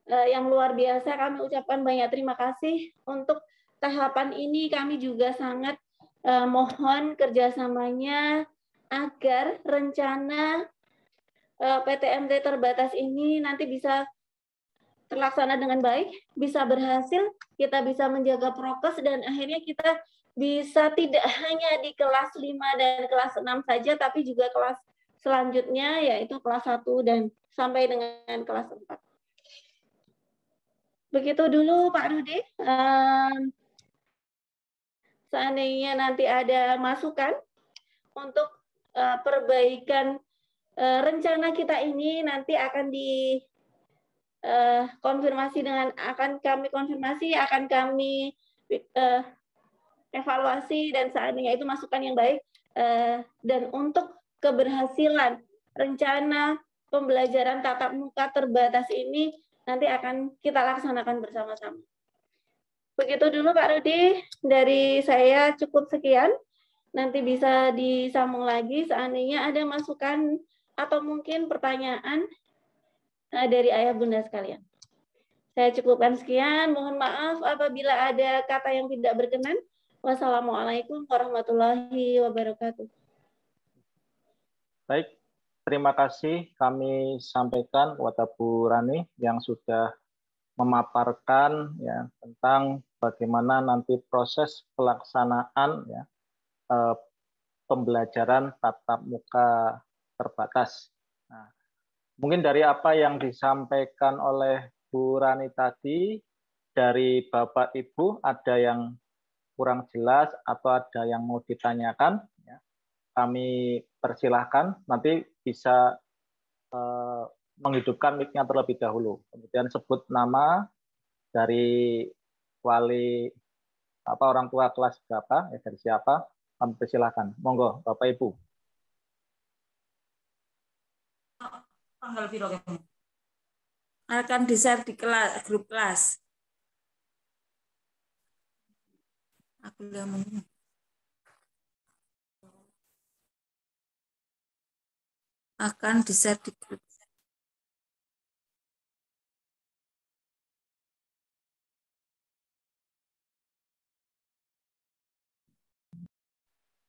yang luar biasa. Kami ucapkan banyak terima kasih. Untuk tahapan ini kami juga sangat mohon kerjasamanya agar rencana PTMT terbatas ini nanti bisa terlaksana dengan baik, bisa berhasil, kita bisa menjaga prokes, dan akhirnya kita bisa tidak hanya di kelas 5 dan kelas 6 saja, tapi juga kelas selanjutnya, yaitu kelas 1 dan sampai dengan kelas 4. Begitu dulu Pak Rudi. Seandainya nanti ada masukan untuk perbaikan rencana kita ini, nanti akan konfirmasi akan kami konfirmasi, akan kami evaluasi, dan seandainya itu masukan yang baik dan untuk keberhasilan rencana pembelajaran tatap muka terbatas ini nanti akan kita laksanakan bersama-sama. Begitu dulu Pak Rudi, dari saya cukup sekian. Nanti bisa disambung lagi seandainya ada masukan atau mungkin pertanyaan dari Ayah Bunda sekalian. Saya cukupkan sekian. Mohon maaf apabila ada kata yang tidak berkenan. Wassalamualaikum warahmatullahi wabarakatuh. Baik, terima kasih kami sampaikan kepada Bu Rani yang sudah memaparkan ya tentang bagaimana nanti proses pelaksanaan ya pembelajaran tatap muka terbatas. Nah, mungkin dari apa yang disampaikan oleh Bu Rani tadi, dari Bapak Ibu ada yang kurang jelas atau ada yang mau ditanyakan, ya, kami persilahkan, nanti bisa menghidupkan mic-nya terlebih dahulu. Kemudian sebut nama dari wali orang tua kelas berapa, ya, dari siapa, kami persilahkan. Monggo, Bapak Ibu. Akan di-share di grup kelas. Aku akan di-share di grup.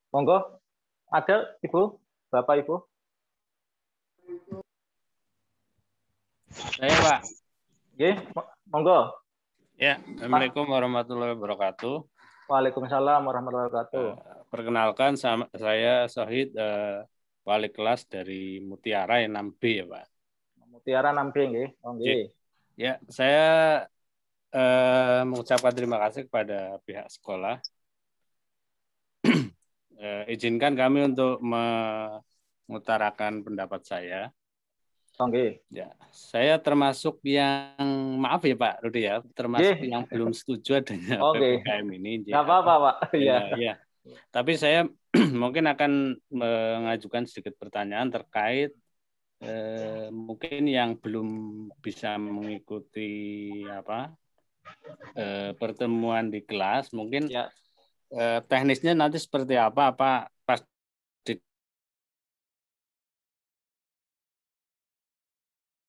Monggo, ada Ibu, Bapak Ibu? Saya Pak. Oke, monggo. Ya, Assalamualaikum warahmatullahi wabarakatuh. Waalaikumsalam warahmatullahi wabarakatuh. Perkenalkan, saya Sohid, wali kelas dari Mutiara 6B ya Pak. Mutiara 6B, nggih. Oke. Ya, saya mengucapkan terima kasih kepada pihak sekolah. Izinkan kami untuk mengutarakan pendapat saya. Oke. Ya, saya termasuk yang maaf ya Pak Rudi ya, termasuk yang belum setuju adanya PPKM ini. Nggak apa-apa Pak. Ya. Tapi saya mungkin akan mengajukan sedikit pertanyaan terkait mungkin yang belum bisa mengikuti pertemuan di kelas, mungkin ya. Teknisnya nanti seperti apa pas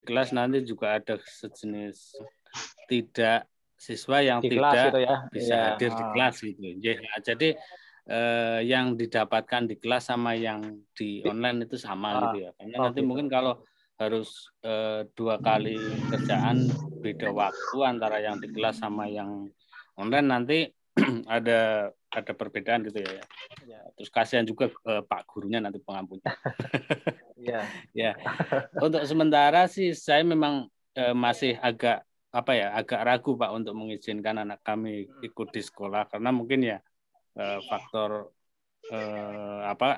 di kelas nanti juga ada sejenis tidak siswa yang Di kelas tidak gitu ya. bisa Iya. hadir di kelas gitu. Jadi yang didapatkan di kelas sama yang di online itu sama gitu ya. Karena nanti gitu. mungkin kalau harus 2 kali kerjaan beda waktu antara yang di kelas sama yang online, nanti ada perbedaan gitu ya. Terus kasihan juga Pak gurunya nanti pengampunya. Iya. Ya. Untuk sementara sih saya memang masih agak ragu Pak untuk mengizinkan anak kami ikut di sekolah, karena mungkin ya faktor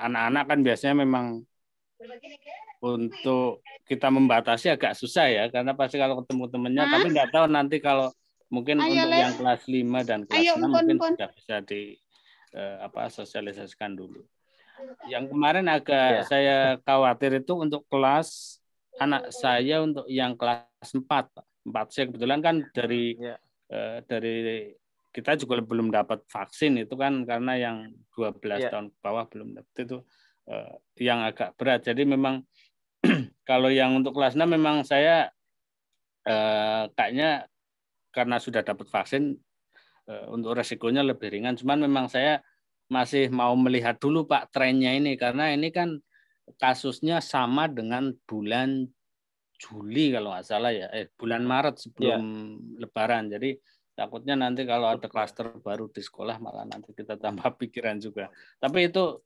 anak-anak kan biasanya memang untuk kita membatasi agak susah ya, karena pasti kalau ketemu temennya, tapi nggak tahu nanti kalau mungkin untuk yang kelas 5 dan kelas 6 mungkin sudah bisa di sosialisasikan dulu. Yang kemarin agak saya khawatir itu untuk kelas anak saya, untuk yang kelas 4 Pak. 4 saya kebetulan kan dari kita juga belum dapat vaksin itu kan, karena yang 12 tahun ke bawah belum dapat itu yang agak berat. Jadi memang kalau yang untuk kelas 6 memang saya kayaknya karena sudah dapat vaksin untuk resikonya lebih ringan. Cuman memang saya masih mau melihat dulu Pak trennya ini, karena ini kan kasusnya sama dengan bulan Juli kalau nggak salah ya, bulan Maret sebelum Lebaran. Jadi takutnya nanti kalau ada klaster baru di sekolah malah nanti kita tambah pikiran juga. Tapi itu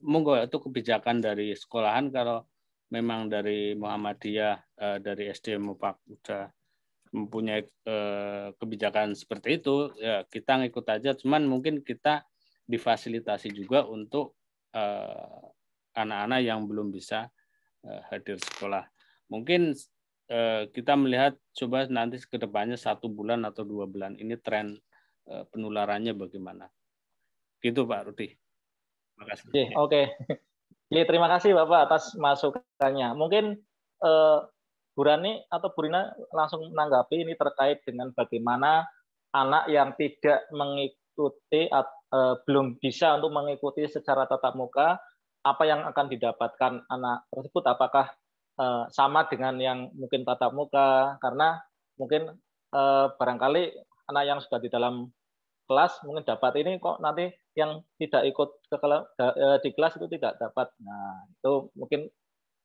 monggo, itu kebijakan dari sekolahan. Kalau memang dari Muhammadiyah, dari SD Mupak udah mempunyai kebijakan seperti itu, ya kita ngikut aja. Cuman mungkin kita difasilitasi juga untuk anak-anak yang belum bisa hadir sekolah. Mungkin kita melihat coba nanti ke depannya 1 bulan atau 2 bulan ini tren penularannya bagaimana. Gitu Pak Rudi. Terima kasih. Oke. Terima kasih Bapak atas masukannya. Mungkin Bu Rani atau Bu Rina langsung menanggapi ini terkait dengan bagaimana anak yang tidak mengikuti belum bisa untuk mengikuti secara tatap muka, apa yang akan didapatkan anak tersebut, apakah sama dengan yang mungkin tatap muka, karena mungkin barangkali anak yang sudah di dalam kelas mungkin dapat ini, kok nanti yang tidak ikut di kelas itu tidak dapat. Nah, itu mungkin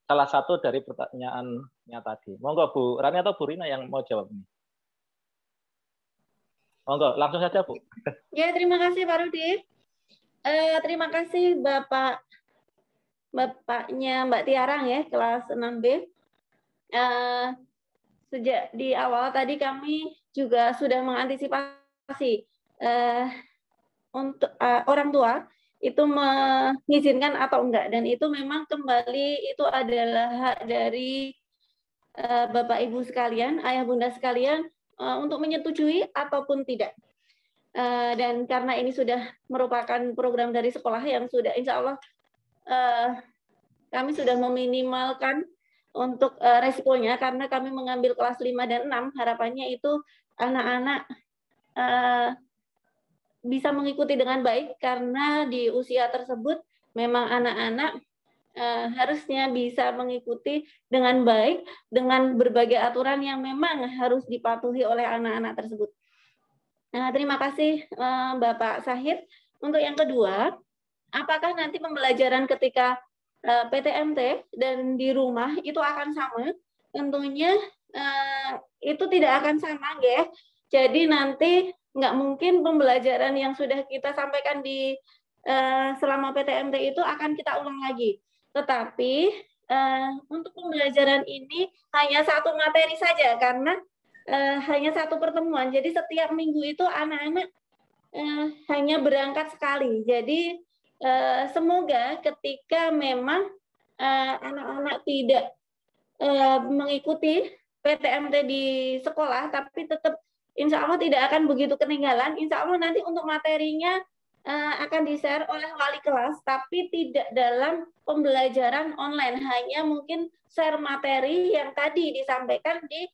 salah satu dari pertanyaannya tadi. Monggo Bu Rani atau Bu Rina yang mau jawab ini. Monggo, langsung saja Bu. Ya, terima kasih Pak Rudi. Terima kasih Bapaknya Mbak Tiarang ya, kelas 6B. Sejak di awal tadi kami juga sudah mengantisipasi untuk orang tua itu mengizinkan atau enggak, dan itu memang kembali itu adalah hak dari Bapak Ibu sekalian, ayah bunda sekalian, untuk menyetujui ataupun tidak. Dan karena ini sudah merupakan program dari sekolah yang sudah insya Allah kami sudah meminimalkan untuk resikonya, karena kami mengambil kelas 5 dan 6, harapannya itu anak-anak bisa mengikuti dengan baik, karena di usia tersebut memang anak-anak harusnya bisa mengikuti dengan baik dengan berbagai aturan yang memang harus dipatuhi oleh anak-anak tersebut. Nah, terima kasih Bapak Syahid. Untuk yang kedua, apakah nanti pembelajaran ketika PTMT dan di rumah itu akan sama? Tentunya itu tidak akan sama, ya. Jadi nanti nggak mungkin pembelajaran yang sudah kita sampaikan di selama PTMT itu akan kita ulang lagi. Tetapi untuk pembelajaran ini hanya 1 materi saja, karena hanya 1 pertemuan. Jadi setiap minggu itu anak-anak hanya berangkat sekali. Jadi semoga ketika memang anak-anak tidak mengikuti PTMT di sekolah, tapi tetap insya Allah tidak akan begitu ketinggalan. Insya Allah nanti untuk materinya akan di-share oleh wali kelas, tapi tidak dalam pembelajaran online, hanya mungkin share materi yang tadi disampaikan di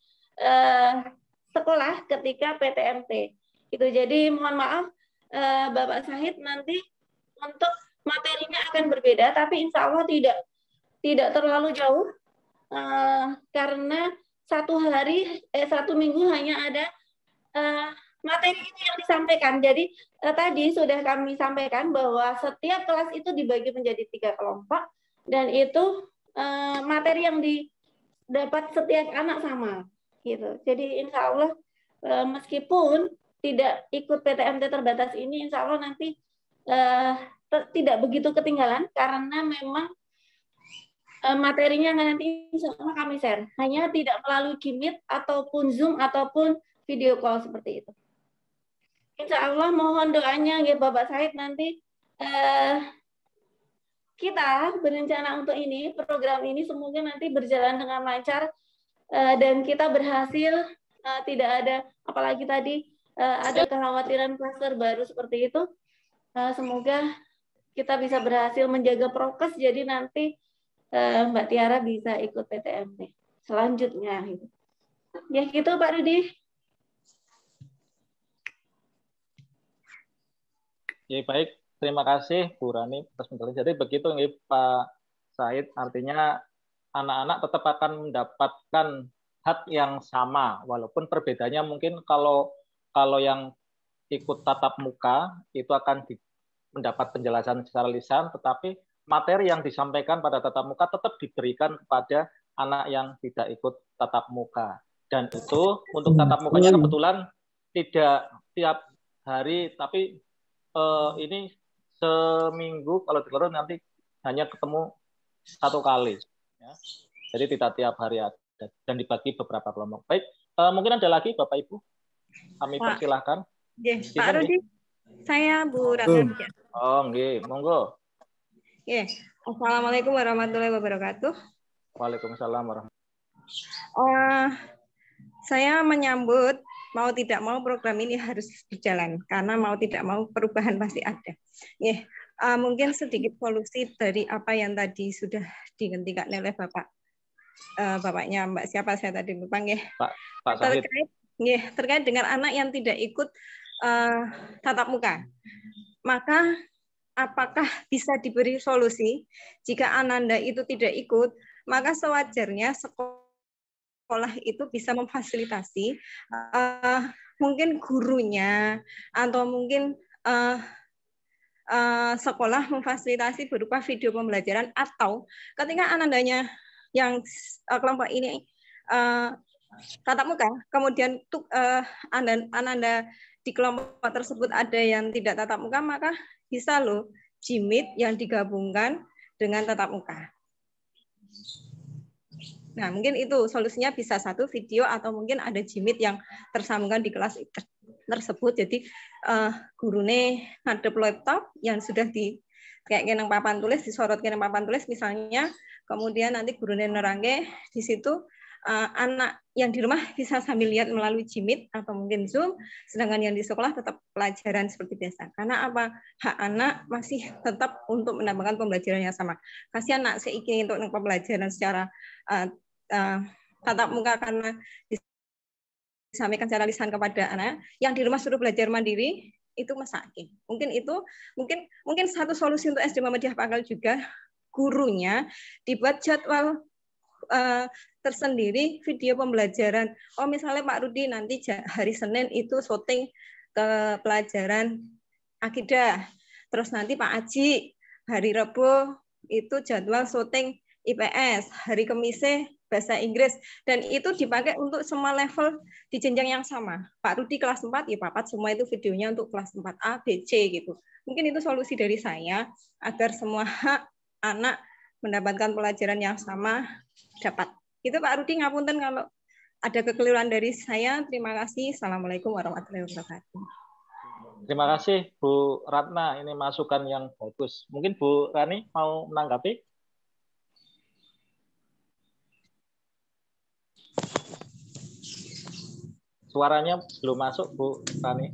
sekolah ketika PTMT. Itu jadi mohon maaf Bapak Syahid, nanti untuk materinya akan berbeda, tapi insya Allah tidak terlalu jauh, karena satu minggu hanya ada materi ini yang disampaikan. Jadi tadi sudah kami sampaikan bahwa setiap kelas itu dibagi menjadi 3 kelompok dan itu materi yang didapat setiap anak sama gitu. Jadi insya Allah meskipun tidak ikut PTMT terbatas ini, insya Allah nanti tidak begitu ketinggalan karena memang materinya nanti insya Allah kami share. Hanya tidak melalui Meet ataupun Zoom ataupun video call seperti itu. Insya Allah mohon doanya ya Bapak Said nanti kita berencana untuk ini, program ini semoga nanti berjalan dengan lancar dan kita berhasil tidak ada, apalagi tadi ada kekhawatiran klaster baru seperti itu. Semoga kita bisa berhasil menjaga prokes jadi nanti Mbak Tiara bisa ikut PTMT selanjutnya. Ya gitu Pak Rudi. Ya, baik, terima kasih Bu Rani atas penjelasan. Jadi begitu nih Pak Said, artinya anak-anak tetap akan mendapatkan hak yang sama, walaupun perbedaannya mungkin kalau yang ikut tatap muka itu akan mendapat penjelasan secara lisan, tetapi materi yang disampaikan pada tatap muka tetap diberikan kepada anak yang tidak ikut tatap muka. Dan itu untuk tatap mukanya kebetulan tidak tiap hari, tapi ini seminggu kalau dikeluarkan nanti hanya ketemu 1 kali. Ya. Jadi tidak tiap hari ada dan dibagi beberapa kelompok. Baik, mungkin ada lagi Bapak Ibu. Kami persilahkan. Pak Rudi, saya Bu Ratna. Oh, nggih, monggo. Assalamualaikum warahmatullahi wabarakatuh. Waalaikumsalam warahmatullahi wabarakatuh. Saya menyambut mau tidak mau program ini harus berjalan karena mau tidak mau perubahan pasti ada. Mungkin sedikit solusi dari apa yang tadi sudah dihentikan oleh bapaknya Mbak siapa saya tadi lupa Pak Sahid. Terkait dengan anak yang tidak ikut tatap muka. Maka apakah bisa diberi solusi jika Ananda itu tidak ikut, maka sewajarnya sekolah itu bisa memfasilitasi mungkin gurunya atau mungkin sekolah memfasilitasi berupa video pembelajaran atau ketika Anandanya yang kelompok ini tatap muka, kemudian Ananda di kelompok tersebut ada yang tidak tatap muka, maka bisa loh Meet yang digabungkan dengan tatap muka. Nah, mungkin itu solusinya bisa satu video atau mungkin ada Meet yang tersambungkan di kelas tersebut. Jadi gurune ngadep laptop yang sudah di kayak nang papan tulis, disorotkan nang papan tulis misalnya, kemudian nanti gurune nerangke di situ anak yang di rumah bisa sambil lihat melalui Meet atau mungkin Zoom, sedangkan yang di sekolah tetap pelajaran seperti biasa. Karena apa? Hak anak masih tetap untuk mendapatkan pembelajaran yang sama. Kasih anak seiki untuk pembelajaran secara tatap muka karena disampaikan secara lisan kepada anak, yang di rumah suruh belajar mandiri, itu mesake. Mungkin satu solusi untuk SD Muhammadiyah Pakal juga, gurunya dibuat jadwal tersendiri video pembelajaran. Oh misalnya Pak Rudi nanti hari Senin itu syuting ke pelajaran akidah. Terus nanti Pak Aji hari Rabu itu jadwal syuting IPS. Hari Kamis bahasa Inggris. Dan itu dipakai untuk semua level di jenjang yang sama. Pak Rudi kelas 4, ya Pak Pat, semua itu videonya untuk kelas 4A, B, C gitu. Mungkin itu solusi dari saya agar semua anak mendapatkan pelajaran yang sama dapat. Itu Pak Rudi, ngapunten kalau ada kekeliruan dari saya. Terima kasih. Assalamualaikum warahmatullahi wabarakatuh. Terima kasih Bu Ratna, ini masukan yang bagus. Mungkin Bu Rani mau menanggapi? Suaranya belum masuk Bu Rani.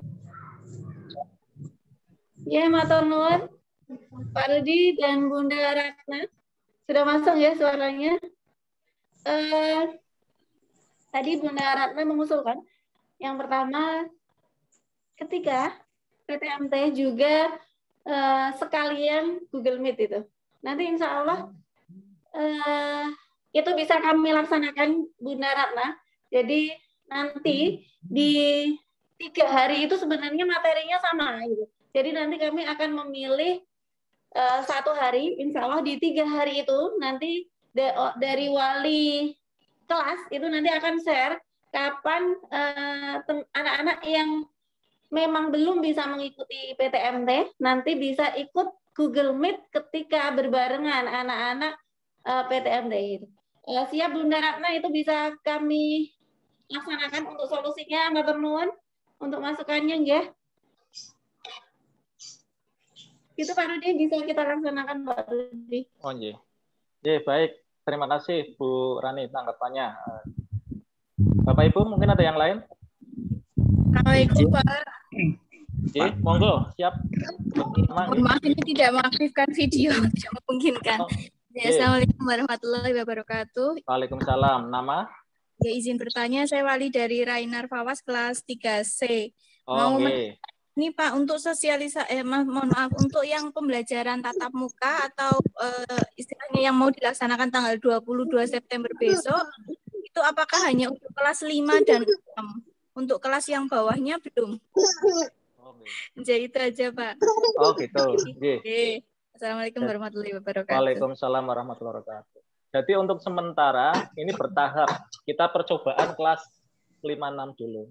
Ya, matur nuwun Pak Rudi dan Bunda Ratna. Sudah masuk ya suaranya? Tadi Bunda Ratna mengusulkan yang pertama ketika PTMT juga sekalian Google Meet itu. Nanti insya Allah itu bisa kami laksanakan Bunda Ratna Jadi nanti di 3 hari itu sebenarnya materinya sama gitu. Jadi nanti kami akan memilih 1 hari, insya Allah di 3 hari itu nanti dari wali kelas itu nanti akan share kapan anak-anak yang memang belum bisa mengikuti PTMT nanti bisa ikut Google Meet ketika berbarengan anak-anak PTMT itu. Siap Bunda Ratna, itu bisa kami laksanakan untuk solusinya, matur nuwun untuk masukannya ya. Itu Pak Rudi bisa kita laksanakan Pak Rudi. Oh iya. Ya, baik. Terima kasih Bu Rani tanggapannya. Bapak Ibu mungkin ada yang lain? Assalamualaikum Pak. Oke, monggo, siap. Mohon maaf ini tidak mengaktifkan video, tidak memungkinkan. Ya, Assalamualaikum warahmatullahi wabarakatuh. Waalaikumsalam. Nama? Ya, izin bertanya, saya Wali dari Rainar Fawas kelas 3C. Oh, ini Pak, untuk mohon maaf, untuk yang pembelajaran tatap muka atau istilahnya yang mau dilaksanakan tanggal 22 September besok, itu apakah hanya untuk kelas 5 dan 6? Untuk kelas yang bawahnya belum? Jadi itu aja Pak. Oh gitu. Oke. Assalamualaikum warahmatullahi wabarakatuh. Waalaikumsalam warahmatullahi wabarakatuh. Jadi untuk sementara ini bertahap. Kita percobaan kelas 5-6 dulu.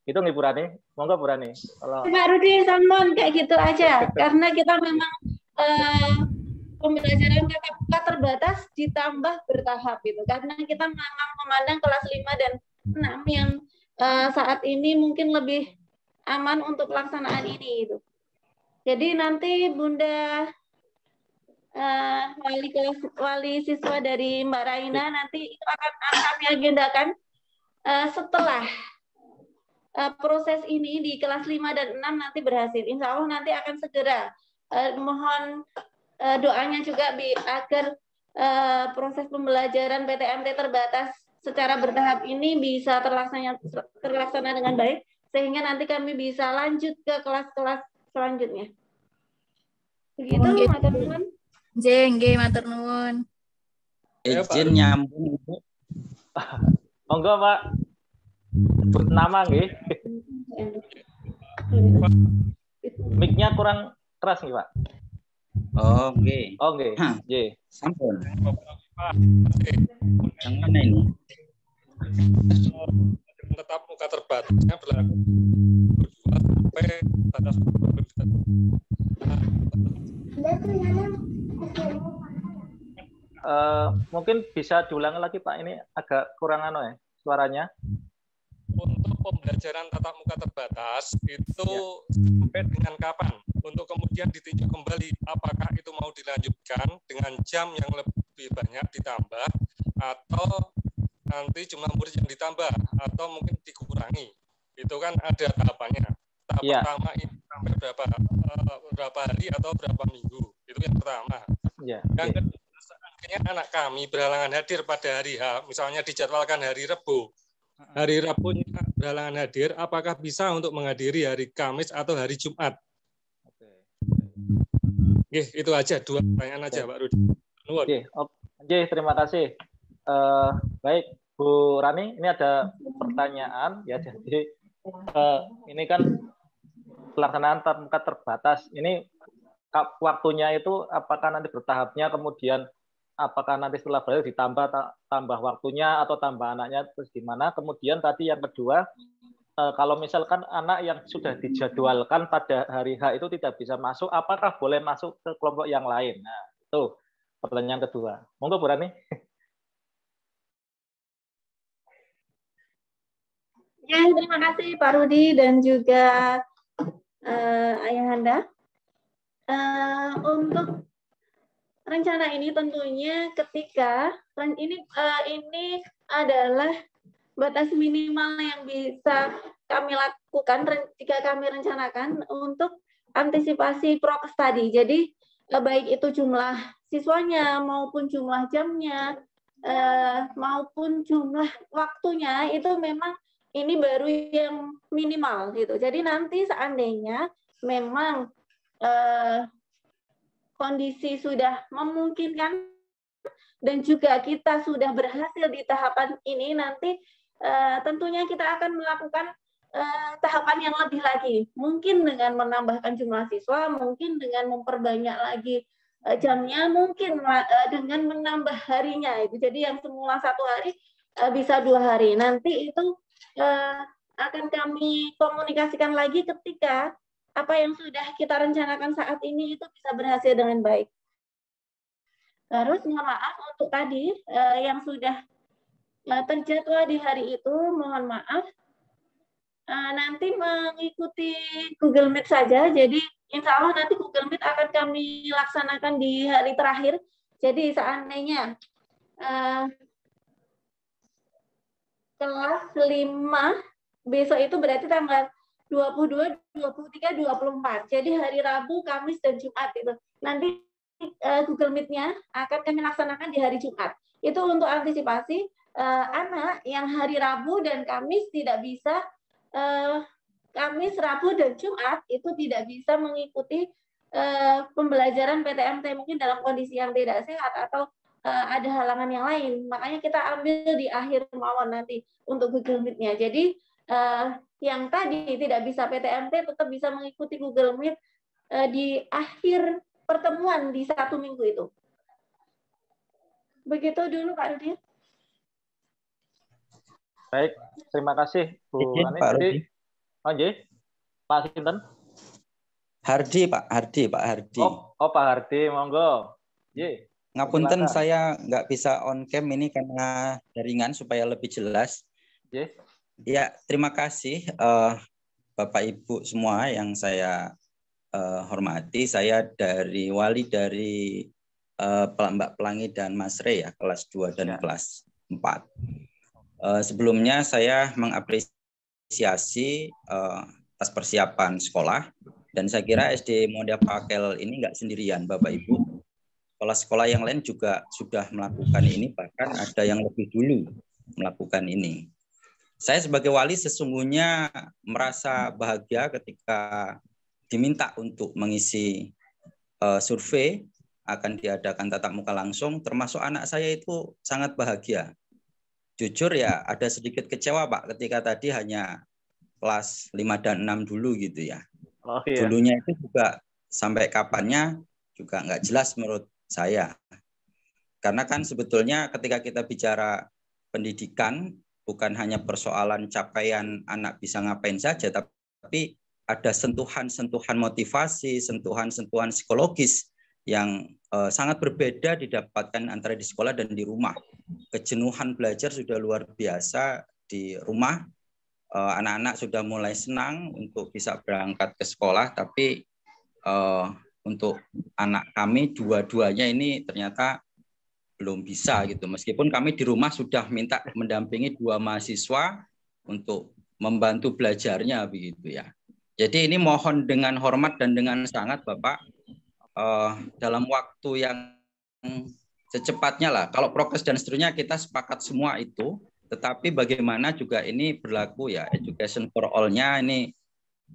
Itu nih Bu Rani. Monggo Bu Rani. Kalau Pak Rudi sampun kayak gitu aja. Karena kita memang pembelajaran tatap muka terbatas ditambah bertahap gitu. Karena kita memang memandang kelas 5 dan 6 yang saat ini mungkin lebih aman untuk pelaksanaan ini itu. Jadi nanti Bunda wali siswa dari Mbak Raina nanti itu akan kami agendakan setelah proses ini di kelas 5 dan 6 nanti berhasil. Insya Allah nanti akan segera. Mohon doanya juga agar proses pembelajaran PTMT terbatas secara bertahap ini bisa terlaksana dengan baik, sehingga nanti kami bisa lanjut ke kelas-kelas selanjutnya. Begitu, matur nuwun. Nggih, matur nuwun. Izin nyambung. Monggo, Pak. Sebut nama nggih. Mic-nya kurang keras nih, Pak. Oh, nggih. Oh, nggih. Nggih. Sampun. Yang mana ini? Tetap muka terbatasnya berlaku 2 sampai batas mungkin bisa diulangi lagi Pak, ini agak kurang suaranya. Untuk pembelajaran tatap muka terbatas itu sampai dengan kapan? Untuk kemudian ditinjau kembali apakah itu mau dilanjutkan dengan jam yang lebih banyak ditambah atau nanti jumlah murid yang ditambah atau mungkin dikurangi. Itu kan ada tahapannya. Tahap pertama ini sampai berapa hari atau berapa minggu. Itu yang pertama. Yang kedua, seandainya anak kami berhalangan hadir pada hari H, misalnya dijadwalkan hari Rabu. Hari Rabu berhalangan hadir, apakah bisa untuk menghadiri hari Kamis atau hari Jumat? Itu aja 2 pertanyaan aja Pak Rudi. Oke, terima kasih. Baik, Bu Rani, ini ada pertanyaan ya. Jadi ini kan pelaksanaan tatap muka terbatas. Ini waktunya itu apakah nanti bertahapnya, kemudian apakah nanti setelah belajar tambah waktunya atau tambah anaknya, terus gimana? Kemudian tadi yang kedua, kalau misalkan anak yang sudah dijadwalkan pada hari H itu tidak bisa masuk, apakah boleh masuk ke kelompok yang lain? Nah, itu pertanyaan kedua. Monggo Bu Rani. Ya, terima kasih Pak Rudi dan juga Ayahanda. Untuk rencana ini tentunya ketika ini adalah batas minimal yang bisa kami lakukan jika kami rencanakan untuk antisipasi prokes tadi. Jadi baik itu jumlah siswanya maupun jumlah jamnya maupun jumlah waktunya itu memang ini baru yang minimal gitu. Jadi nanti seandainya memang kondisi sudah memungkinkan dan juga kita sudah berhasil di tahapan ini, nanti tentunya kita akan melakukan tahapan yang lebih lagi. Mungkin dengan menambahkan jumlah siswa, mungkin dengan memperbanyak lagi jamnya, mungkin dengan menambah harinya. Jadi yang semula 1 hari bisa 2 hari. Nanti itu akan kami komunikasikan lagi ketika apa yang sudah kita rencanakan saat ini itu bisa berhasil dengan baik. Terus mohon maaf untuk tadi yang sudah terjadwal di hari itu, mohon maaf. Nanti mengikuti Google Meet saja. Jadi insya Allah nanti Google Meet akan kami laksanakan di hari terakhir. Jadi seandainya kelas 5 besok itu berarti tanggal 22, 23, 24. Jadi hari Rabu, Kamis, dan Jumat itu. Nanti Google Meet-nya akan kami laksanakan di hari Jumat. Itu untuk antisipasi anak yang hari Rabu dan Kamis tidak bisa, Kamis, Rabu, dan Jumat itu tidak bisa mengikuti pembelajaran PTMT mungkin dalam kondisi yang tidak sehat atau ada halangan yang lain. Makanya kita ambil di akhir mawon nanti untuk Google Meet-nya. Jadi yang tadi tidak bisa PTMT tetap bisa mengikuti Google Meet di akhir pertemuan di 1 minggu itu. Begitu dulu Pak Rudi. Baik, terima kasih Bu Ani. Pak Jadi, Rudi. Pak Sinten? Hardi, Pak Hardi. Oh, Pak Hardi, monggo. Ngapunten, silakan. saya nggak bisa on cam ini karena jaringan supaya lebih jelas. Ya, terima kasih Bapak Ibu semua yang saya hormati. Saya dari wali dari Mbak Pelangi dan Mas Rey ya, kelas 2 dan kelas 4. Sebelumnya saya mengapresiasi atas persiapan sekolah, dan saya kira SD Muhammadiyah Pakel ini nggak sendirian Bapak Ibu. Sekolah-sekolah yang lain juga sudah melakukan ini, bahkan ada yang lebih dulu melakukan ini. Saya sebagai wali sesungguhnya merasa bahagia ketika diminta untuk mengisi survei akan diadakan tatap muka langsung, termasuk anak saya itu sangat bahagia. Jujur ya, ada sedikit kecewa Pak ketika tadi hanya kelas 5 dan 6 dulu gitu ya. Oh, iya. Dulunya itu juga sampai kapannya juga nggak jelas menurut saya. Karena kan sebetulnya ketika kita bicara pendidikan, bukan hanya persoalan capaian anak bisa ngapain saja, tapi ada sentuhan-sentuhan motivasi, sentuhan-sentuhan psikologis yang sangat berbeda didapatkan antara di sekolah dan di rumah. Kejenuhan belajar sudah luar biasa di rumah. Anak-anak sudah mulai senang untuk bisa berangkat ke sekolah, tapi untuk anak kami dua-duanya ini ternyata belum bisa gitu. Meskipun kami di rumah sudah minta mendampingi 2 mahasiswa untuk membantu belajarnya begitu ya. Jadi ini mohon dengan hormat dan dengan sangat Bapak, dalam waktu yang secepatnya lah. Kalau prokes dan seterusnya kita sepakat semua itu, tetapi bagaimana juga ini berlaku ya, education for all-nya ini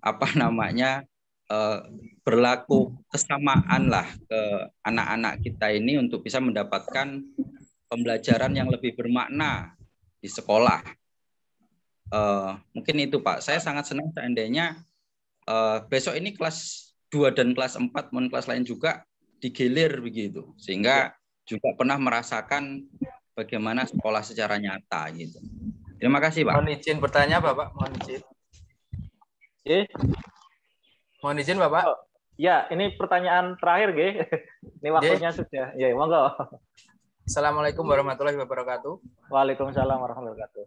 apa namanya, berlaku kesamaan lah ke anak-anak kita ini untuk bisa mendapatkan pembelajaran yang lebih bermakna di sekolah. Mungkin itu Pak, saya sangat senang seandainya besok ini kelas 2 dan kelas 4 maupun kelas lain juga digilir begitu, sehingga juga pernah merasakan bagaimana sekolah secara nyata gitu. Terima kasih Pak. Mohon izin bertanya Bapak, mohon izin. Mohon izin Bapak. Ya, ini pertanyaan terakhir, G. Ini waktunya sudah. Ya, monggo. Assalamualaikum warahmatullahi wabarakatuh. Waalaikumsalam warahmatullahi wabarakatuh.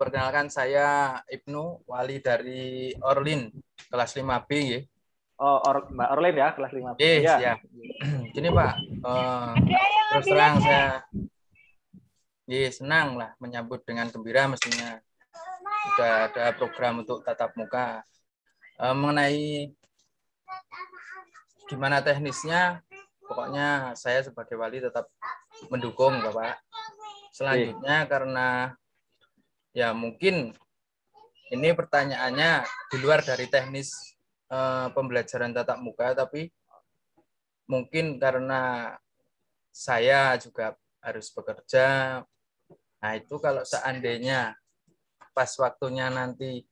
Perkenalkan saya Ibnu, wali dari Orlin, kelas 5B. Ya. Oh, Mbak Orlin ya, kelas 5B. Ya. Gini Pak, terus terang saya senang lah menyambut dengan gembira mestinya. Sudah ada program untuk tatap muka. Mengenai gimana teknisnya, pokoknya saya sebagai wali tetap mendukung Bapak. Selanjutnya karena ya mungkin ini pertanyaannya di luar dari teknis pembelajaran tatap muka, tapi mungkin karena saya juga harus bekerja. Nah itu kalau seandainya pas waktunya nanti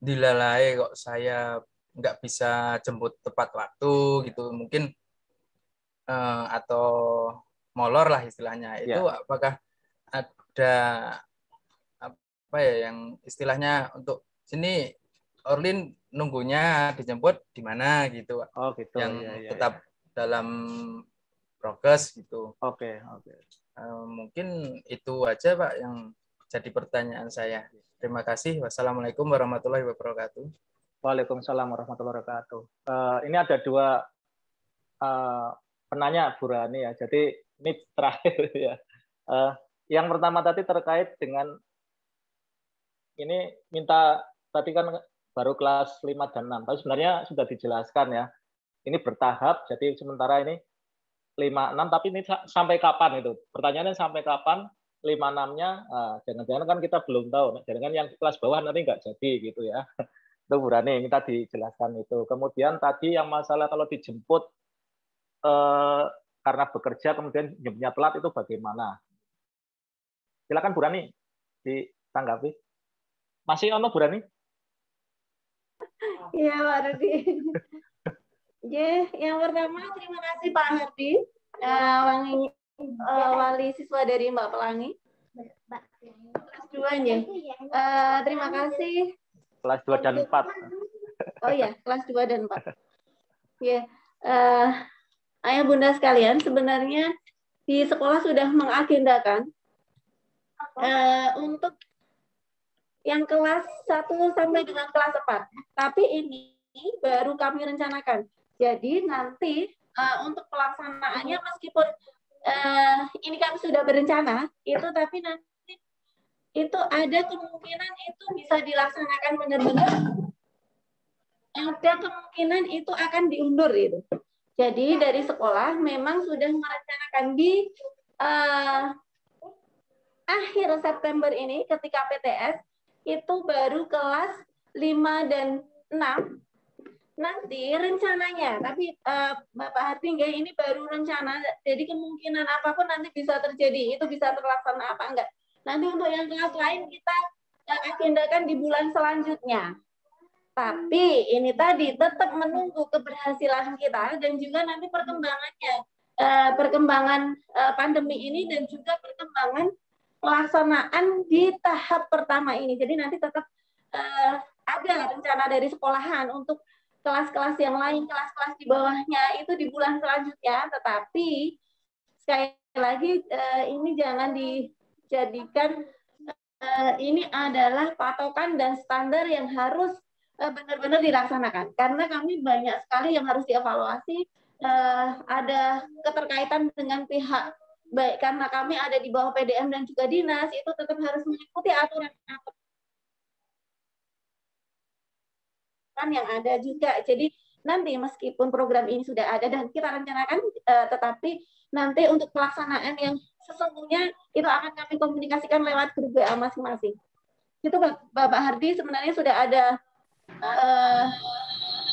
dilalai kok saya nggak bisa jemput tepat waktu gitu, mungkin atau molor lah istilahnya, itu apakah ada apa ya yang istilahnya untuk sini Orlin nunggunya dijemput di mana gitu, gitu yang tetap dalam prokes gitu. Mungkin itu aja Pak yang jadi pertanyaan saya. Terima kasih. Wassalamualaikum warahmatullahi wabarakatuh. Waalaikumsalam warahmatullahi wabarakatuh. Ini ada dua penanya Bu Rani ya. Jadi ini terakhir ya. Yang pertama tadi terkait dengan ini minta tadi kan baru kelas 5 dan 6. Tapi sebenarnya sudah dijelaskan ya. Ini bertahap. Jadi sementara ini 5, 6, tapi ini sampai kapan itu? Pertanyaannya sampai kapan 5, 6-nya? Jangan-jangan kan kita belum tahu. Jangan yang kelas bawah nanti nggak jadi gitu ya. Itu Bu Rani, minta dijelaskan itu. Kemudian tadi yang masalah kalau dijemput karena bekerja kemudian jemputnya telat itu bagaimana? Silakan Bu Rani ditanggapi. Masih ono Bu Rani? Iya Pak Rudi. Yang pertama terima kasih Pak Hardi, wali siswa dari Mbak Pelangi. Kelas 2 ya. Terima kasih. Kelas 2 dan 4. Oh iya, kelas 2 dan 4. Ya, ayah bunda sekalian, sebenarnya di sekolah sudah mengagendakan untuk yang kelas 1 sampai dengan kelas 4. Tapi ini baru kami rencanakan. Jadi nanti untuk pelaksanaannya meskipun ini kami sudah berencana, itu tapi nanti itu ada kemungkinan itu bisa dilaksanakan benar-benar. Ada kemungkinan itu akan diundur itu. Jadi dari sekolah memang sudah merencanakan di akhir September ini ketika PTS itu baru kelas 5 dan 6. Nanti rencananya, tapi Bapak Hardi ini baru rencana, jadi kemungkinan apapun nanti bisa terjadi, itu bisa terlaksana apa enggak. Nanti untuk yang kelas lain kita agendakan di bulan selanjutnya. Tapi ini tadi tetap menunggu keberhasilan kita dan juga nanti perkembangannya, perkembangan pandemi ini dan juga perkembangan pelaksanaan di tahap pertama ini. Jadi nanti tetap ada rencana dari sekolahan untuk kelas-kelas yang lain, kelas-kelas di bawahnya itu di bulan selanjutnya. Tetapi sekali lagi ini jangan dijadikan ini adalah patokan dan standar yang harus benar-benar dilaksanakan. Karena kami banyak sekali yang harus dievaluasi, ada keterkaitan dengan pihak baik karena kami ada di bawah PDM dan juga dinas, itu tetap harus mengikuti aturan yang ada juga. Jadi nanti meskipun program ini sudah ada dan kita rencanakan, tetapi nanti untuk pelaksanaan yang sesungguhnya itu akan kami komunikasikan lewat grup WA masing-masing. Itu Bapak Hardi sebenarnya sudah ada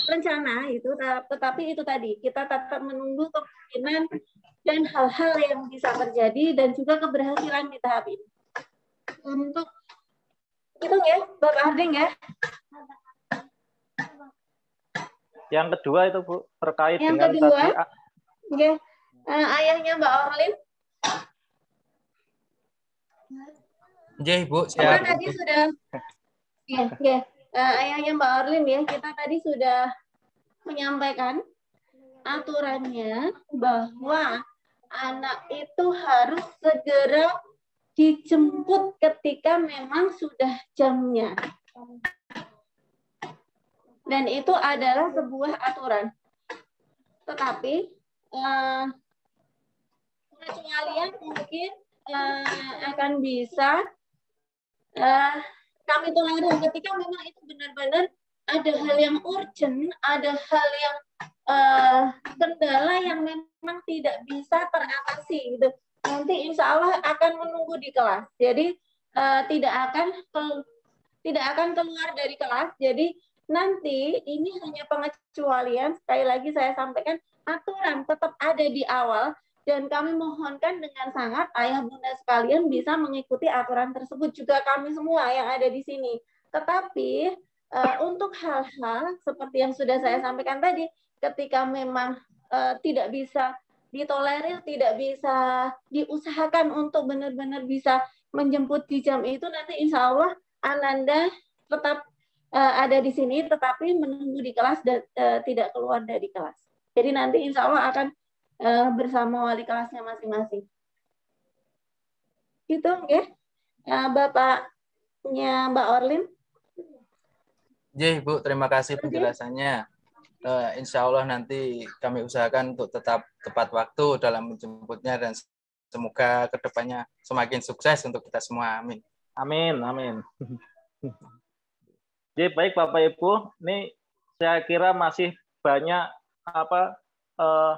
rencana itu, tetapi itu tadi kita tetap menunggu kemungkinan dan hal-hal yang bisa terjadi dan juga keberhasilan di tahap ini. Untuk itu ya Bapak Hardi ya. Yang kedua itu Bu, terkait yang dengan kedua, tadi ayahnya Mbak Orlin. Bu, kita tadi sudah ayahnya Mbak Orlin ya, kita tadi sudah menyampaikan aturannya bahwa anak itu harus segera dijemput ketika memang sudah jamnya. Dan itu adalah sebuah aturan. Tetapi pengecualian mungkin akan bisa kami tolerir ketika memang itu benar-benar ada hal yang urgent, ada hal yang kendala yang memang tidak bisa teratasi gitu. Nanti insya Allah akan menunggu di kelas. Jadi tidak akan keluar dari kelas. Jadi nanti ini hanya pengecualian, sekali lagi saya sampaikan, aturan tetap ada di awal, Dan kami mohonkan dengan sangat ayah bunda sekalian bisa mengikuti aturan tersebut, juga kami semua yang ada di sini. Tetapi untuk hal-hal seperti yang sudah saya sampaikan tadi, ketika memang tidak bisa ditolerir, tidak bisa diusahakan untuk benar-benar bisa menjemput di jam itu, nanti insya Allah Ananda tetap ada di sini, tetapi menunggu di kelas dan tidak keluar dari kelas. Jadi nanti insya Allah akan bersama wali kelasnya masing-masing. Gitu, ya. Bapaknya Mbak Orlin. Ya, Ibu, terima kasih penjelasannya. Insya Allah nanti kami usahakan untuk tetap tepat waktu dalam menjemputnya dan semoga kedepannya semakin sukses untuk kita semua. Amin. Amin, amin. Jadi baik Bapak Ibu, ini saya kira masih banyak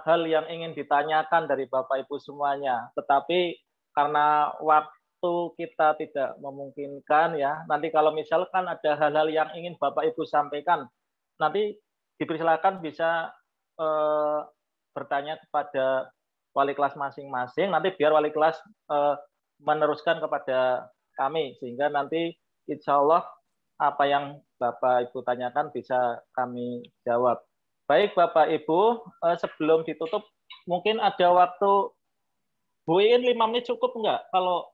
hal yang ingin ditanyakan dari Bapak Ibu semuanya. Tetapi karena waktu kita tidak memungkinkan ya, nanti kalau misalkan ada hal-hal yang ingin Bapak Ibu sampaikan, nanti dipersilakan bisa bertanya kepada wali kelas masing-masing. Nanti biar wali kelas meneruskan kepada kami, sehingga nanti insya Allah apa yang Bapak Ibu tanyakan bisa kami jawab. Baik Bapak Ibu, sebelum ditutup, mungkin ada waktu, Bu In 5 menit cukup enggak? Kalau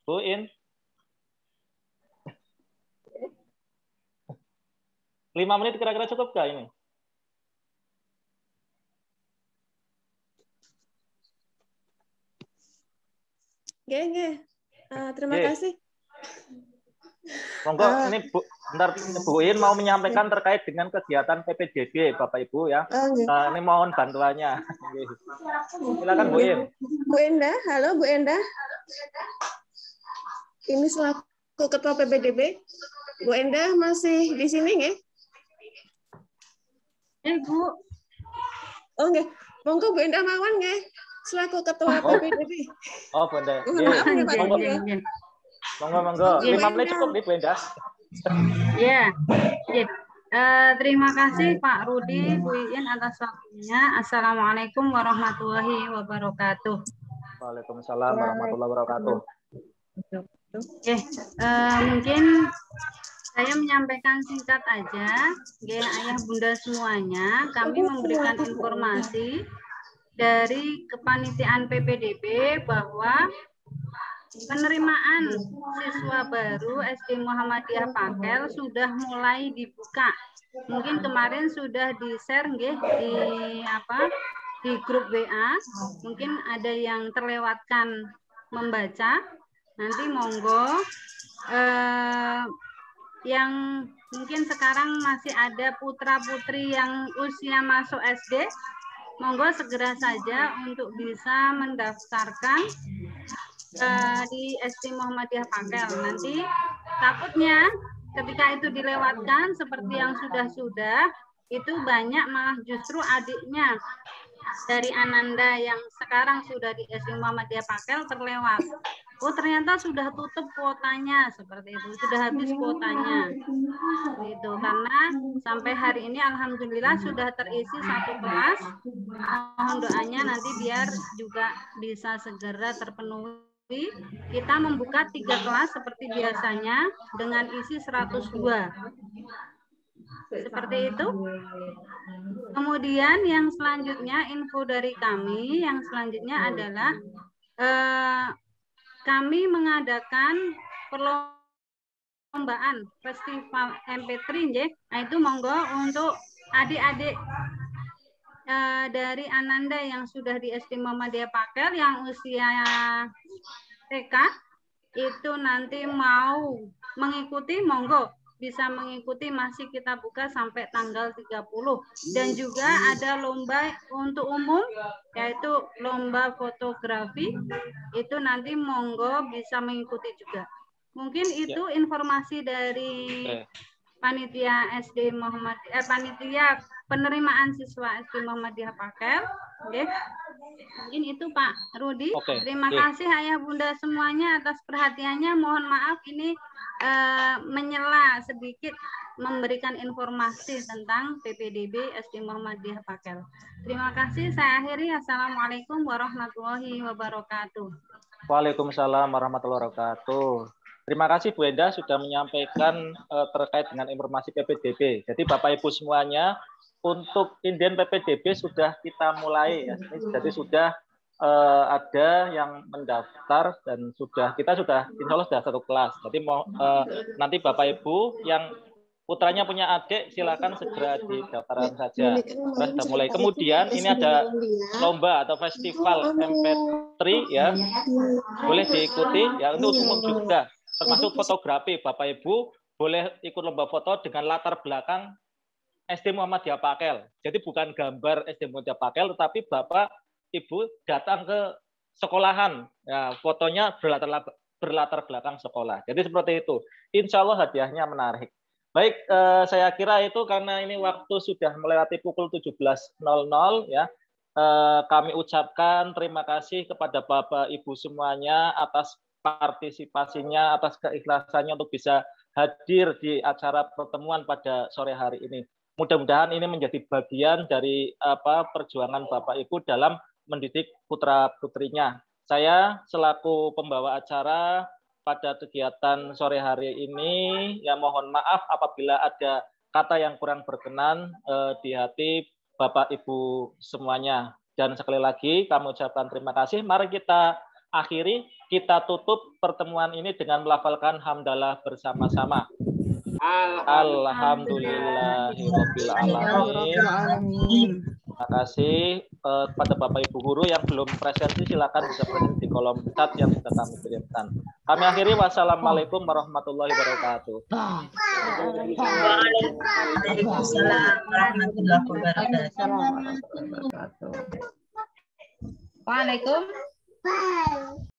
Bu In 5 menit kira-kira cukup enggak ini? Oke. Terima kasih. Monggo, ini bentar Bu In mau menyampaikan terkait dengan kegiatan PPDB Bapak Ibu ya. Ini mohon bantuannya. Silakan Bu In. Bu Endah, halo Bu Endah. Ini selaku Ketua PPDB. Bu Endah masih di sini nggih? Bu. Oh nggih. Monggo Bu Endah mawon nggih selaku Ketua PPDB. Oh, Bu Endah. Monggo. 5 menit cukup nih, Bu Endah. Ya. Terima kasih Pak Rudi, Bu Iin atas waktunya. Assalamualaikum warahmatullahi wabarakatuh. Waalaikumsalam warahmatullahi wabarakatuh. Mungkin saya menyampaikan singkat aja, ayah bunda semuanya, kami memberikan informasi dari kepanitiaan PPDB bahwa penerimaan siswa baru SD Muhammadiyah Pakel sudah mulai dibuka. Mungkin kemarin sudah di-share di grup WA. Mungkin ada yang terlewatkan membaca. Nanti monggo yang mungkin sekarang masih ada putra-putri yang usia masuk SD, monggo segera saja untuk bisa mendaftarkan di SD Muhammadiyah Pakel. Nanti takutnya ketika itu dilewatkan seperti yang sudah-sudah, itu banyak malah justru adiknya dari Ananda yang sekarang sudah di SD Muhammadiyah Pakel terlewat. Oh ternyata sudah tutup kuotanya, seperti itu, sudah habis kuotanya. Itu karena sampai hari ini alhamdulillah sudah terisi 1 kelas. Mohon doanya nanti biar juga bisa segera terpenuhi. Kita membuka 3 kelas seperti biasanya dengan isi 102. Seperti itu. Kemudian yang selanjutnya, info dari kami yang selanjutnya adalah kami mengadakan perlombaan festival MP3, nah itu monggo untuk adik-adik dari Ananda yang sudah di SD Muhammadiyah Pakel yang usia TK itu nanti mau mengikuti, monggo bisa mengikuti, masih kita buka sampai tanggal 30. Dan juga ada lomba untuk umum, yaitu lomba fotografi, itu nanti monggo bisa mengikuti juga. Mungkin itu informasi dari panitia SD Muhammadiyah, panitia penerimaan siswa SD Muhammadiyah Pakel. Mungkin itu Pak Rudi. Terima kasih ayah bunda semuanya atas perhatiannya. Mohon maaf ini menyela sedikit memberikan informasi tentang PPDB SD Muhammadiyah Pakel. Terima kasih. Saya akhiri. Assalamualaikum warahmatullahi wabarakatuh. Waalaikumsalam warahmatullahi wabarakatuh. Terima kasih Bu Enda sudah menyampaikan terkait dengan informasi PPDB. Jadi Bapak Ibu semuanya, untuk inden PPDB sudah kita mulai ya. Jadi sudah ada yang mendaftar dan kita sudah insya Allah sudah satu kelas. Jadi nanti Bapak Ibu yang putranya punya adik silakan segera didaftarkan saja. Kita sudah mulai. Kemudian ini ada lomba atau festival MP3 ya. Boleh diikuti ya, untuk umum juga. Termasuk fotografi, Bapak Ibu boleh ikut lomba foto dengan latar belakang SD Muhammadiyah Pakel. Jadi bukan gambar SD Muhammadiyah Pakel, tetapi Bapak Ibu datang ke sekolahan, ya, fotonya berlatar belakang sekolah. Jadi seperti itu. Insya Allah hadiahnya menarik. Baik, saya kira itu karena ini waktu sudah melewati pukul 17.00 ya. Kami ucapkan terima kasih kepada Bapak Ibu semuanya atas partisipasinya, atas keikhlasannya untuk bisa hadir di acara pertemuan pada sore hari ini. Mudah-mudahan ini menjadi bagian dari perjuangan Bapak Ibu dalam mendidik putra-putrinya. Saya selaku pembawa acara pada kegiatan sore hari ini, ya mohon maaf apabila ada kata yang kurang berkenan di hati Bapak Ibu semuanya. Dan sekali lagi kami ucapkan terima kasih. Mari kita akhiri, kita tutup pertemuan ini dengan melafalkan hamdalah bersama-sama. Alhamdulillahirabbil alamin. Terima kasih kepada Bapak Ibu guru yang belum presensi, silakan bisa present di kolom chat yang sudah kami kirimkan. Kami akhiri, wassalamualaikum warahmatullahi wabarakatuh. Waalaikumsalam warahmatullahi wabarakatuh. Waalaikumsalam.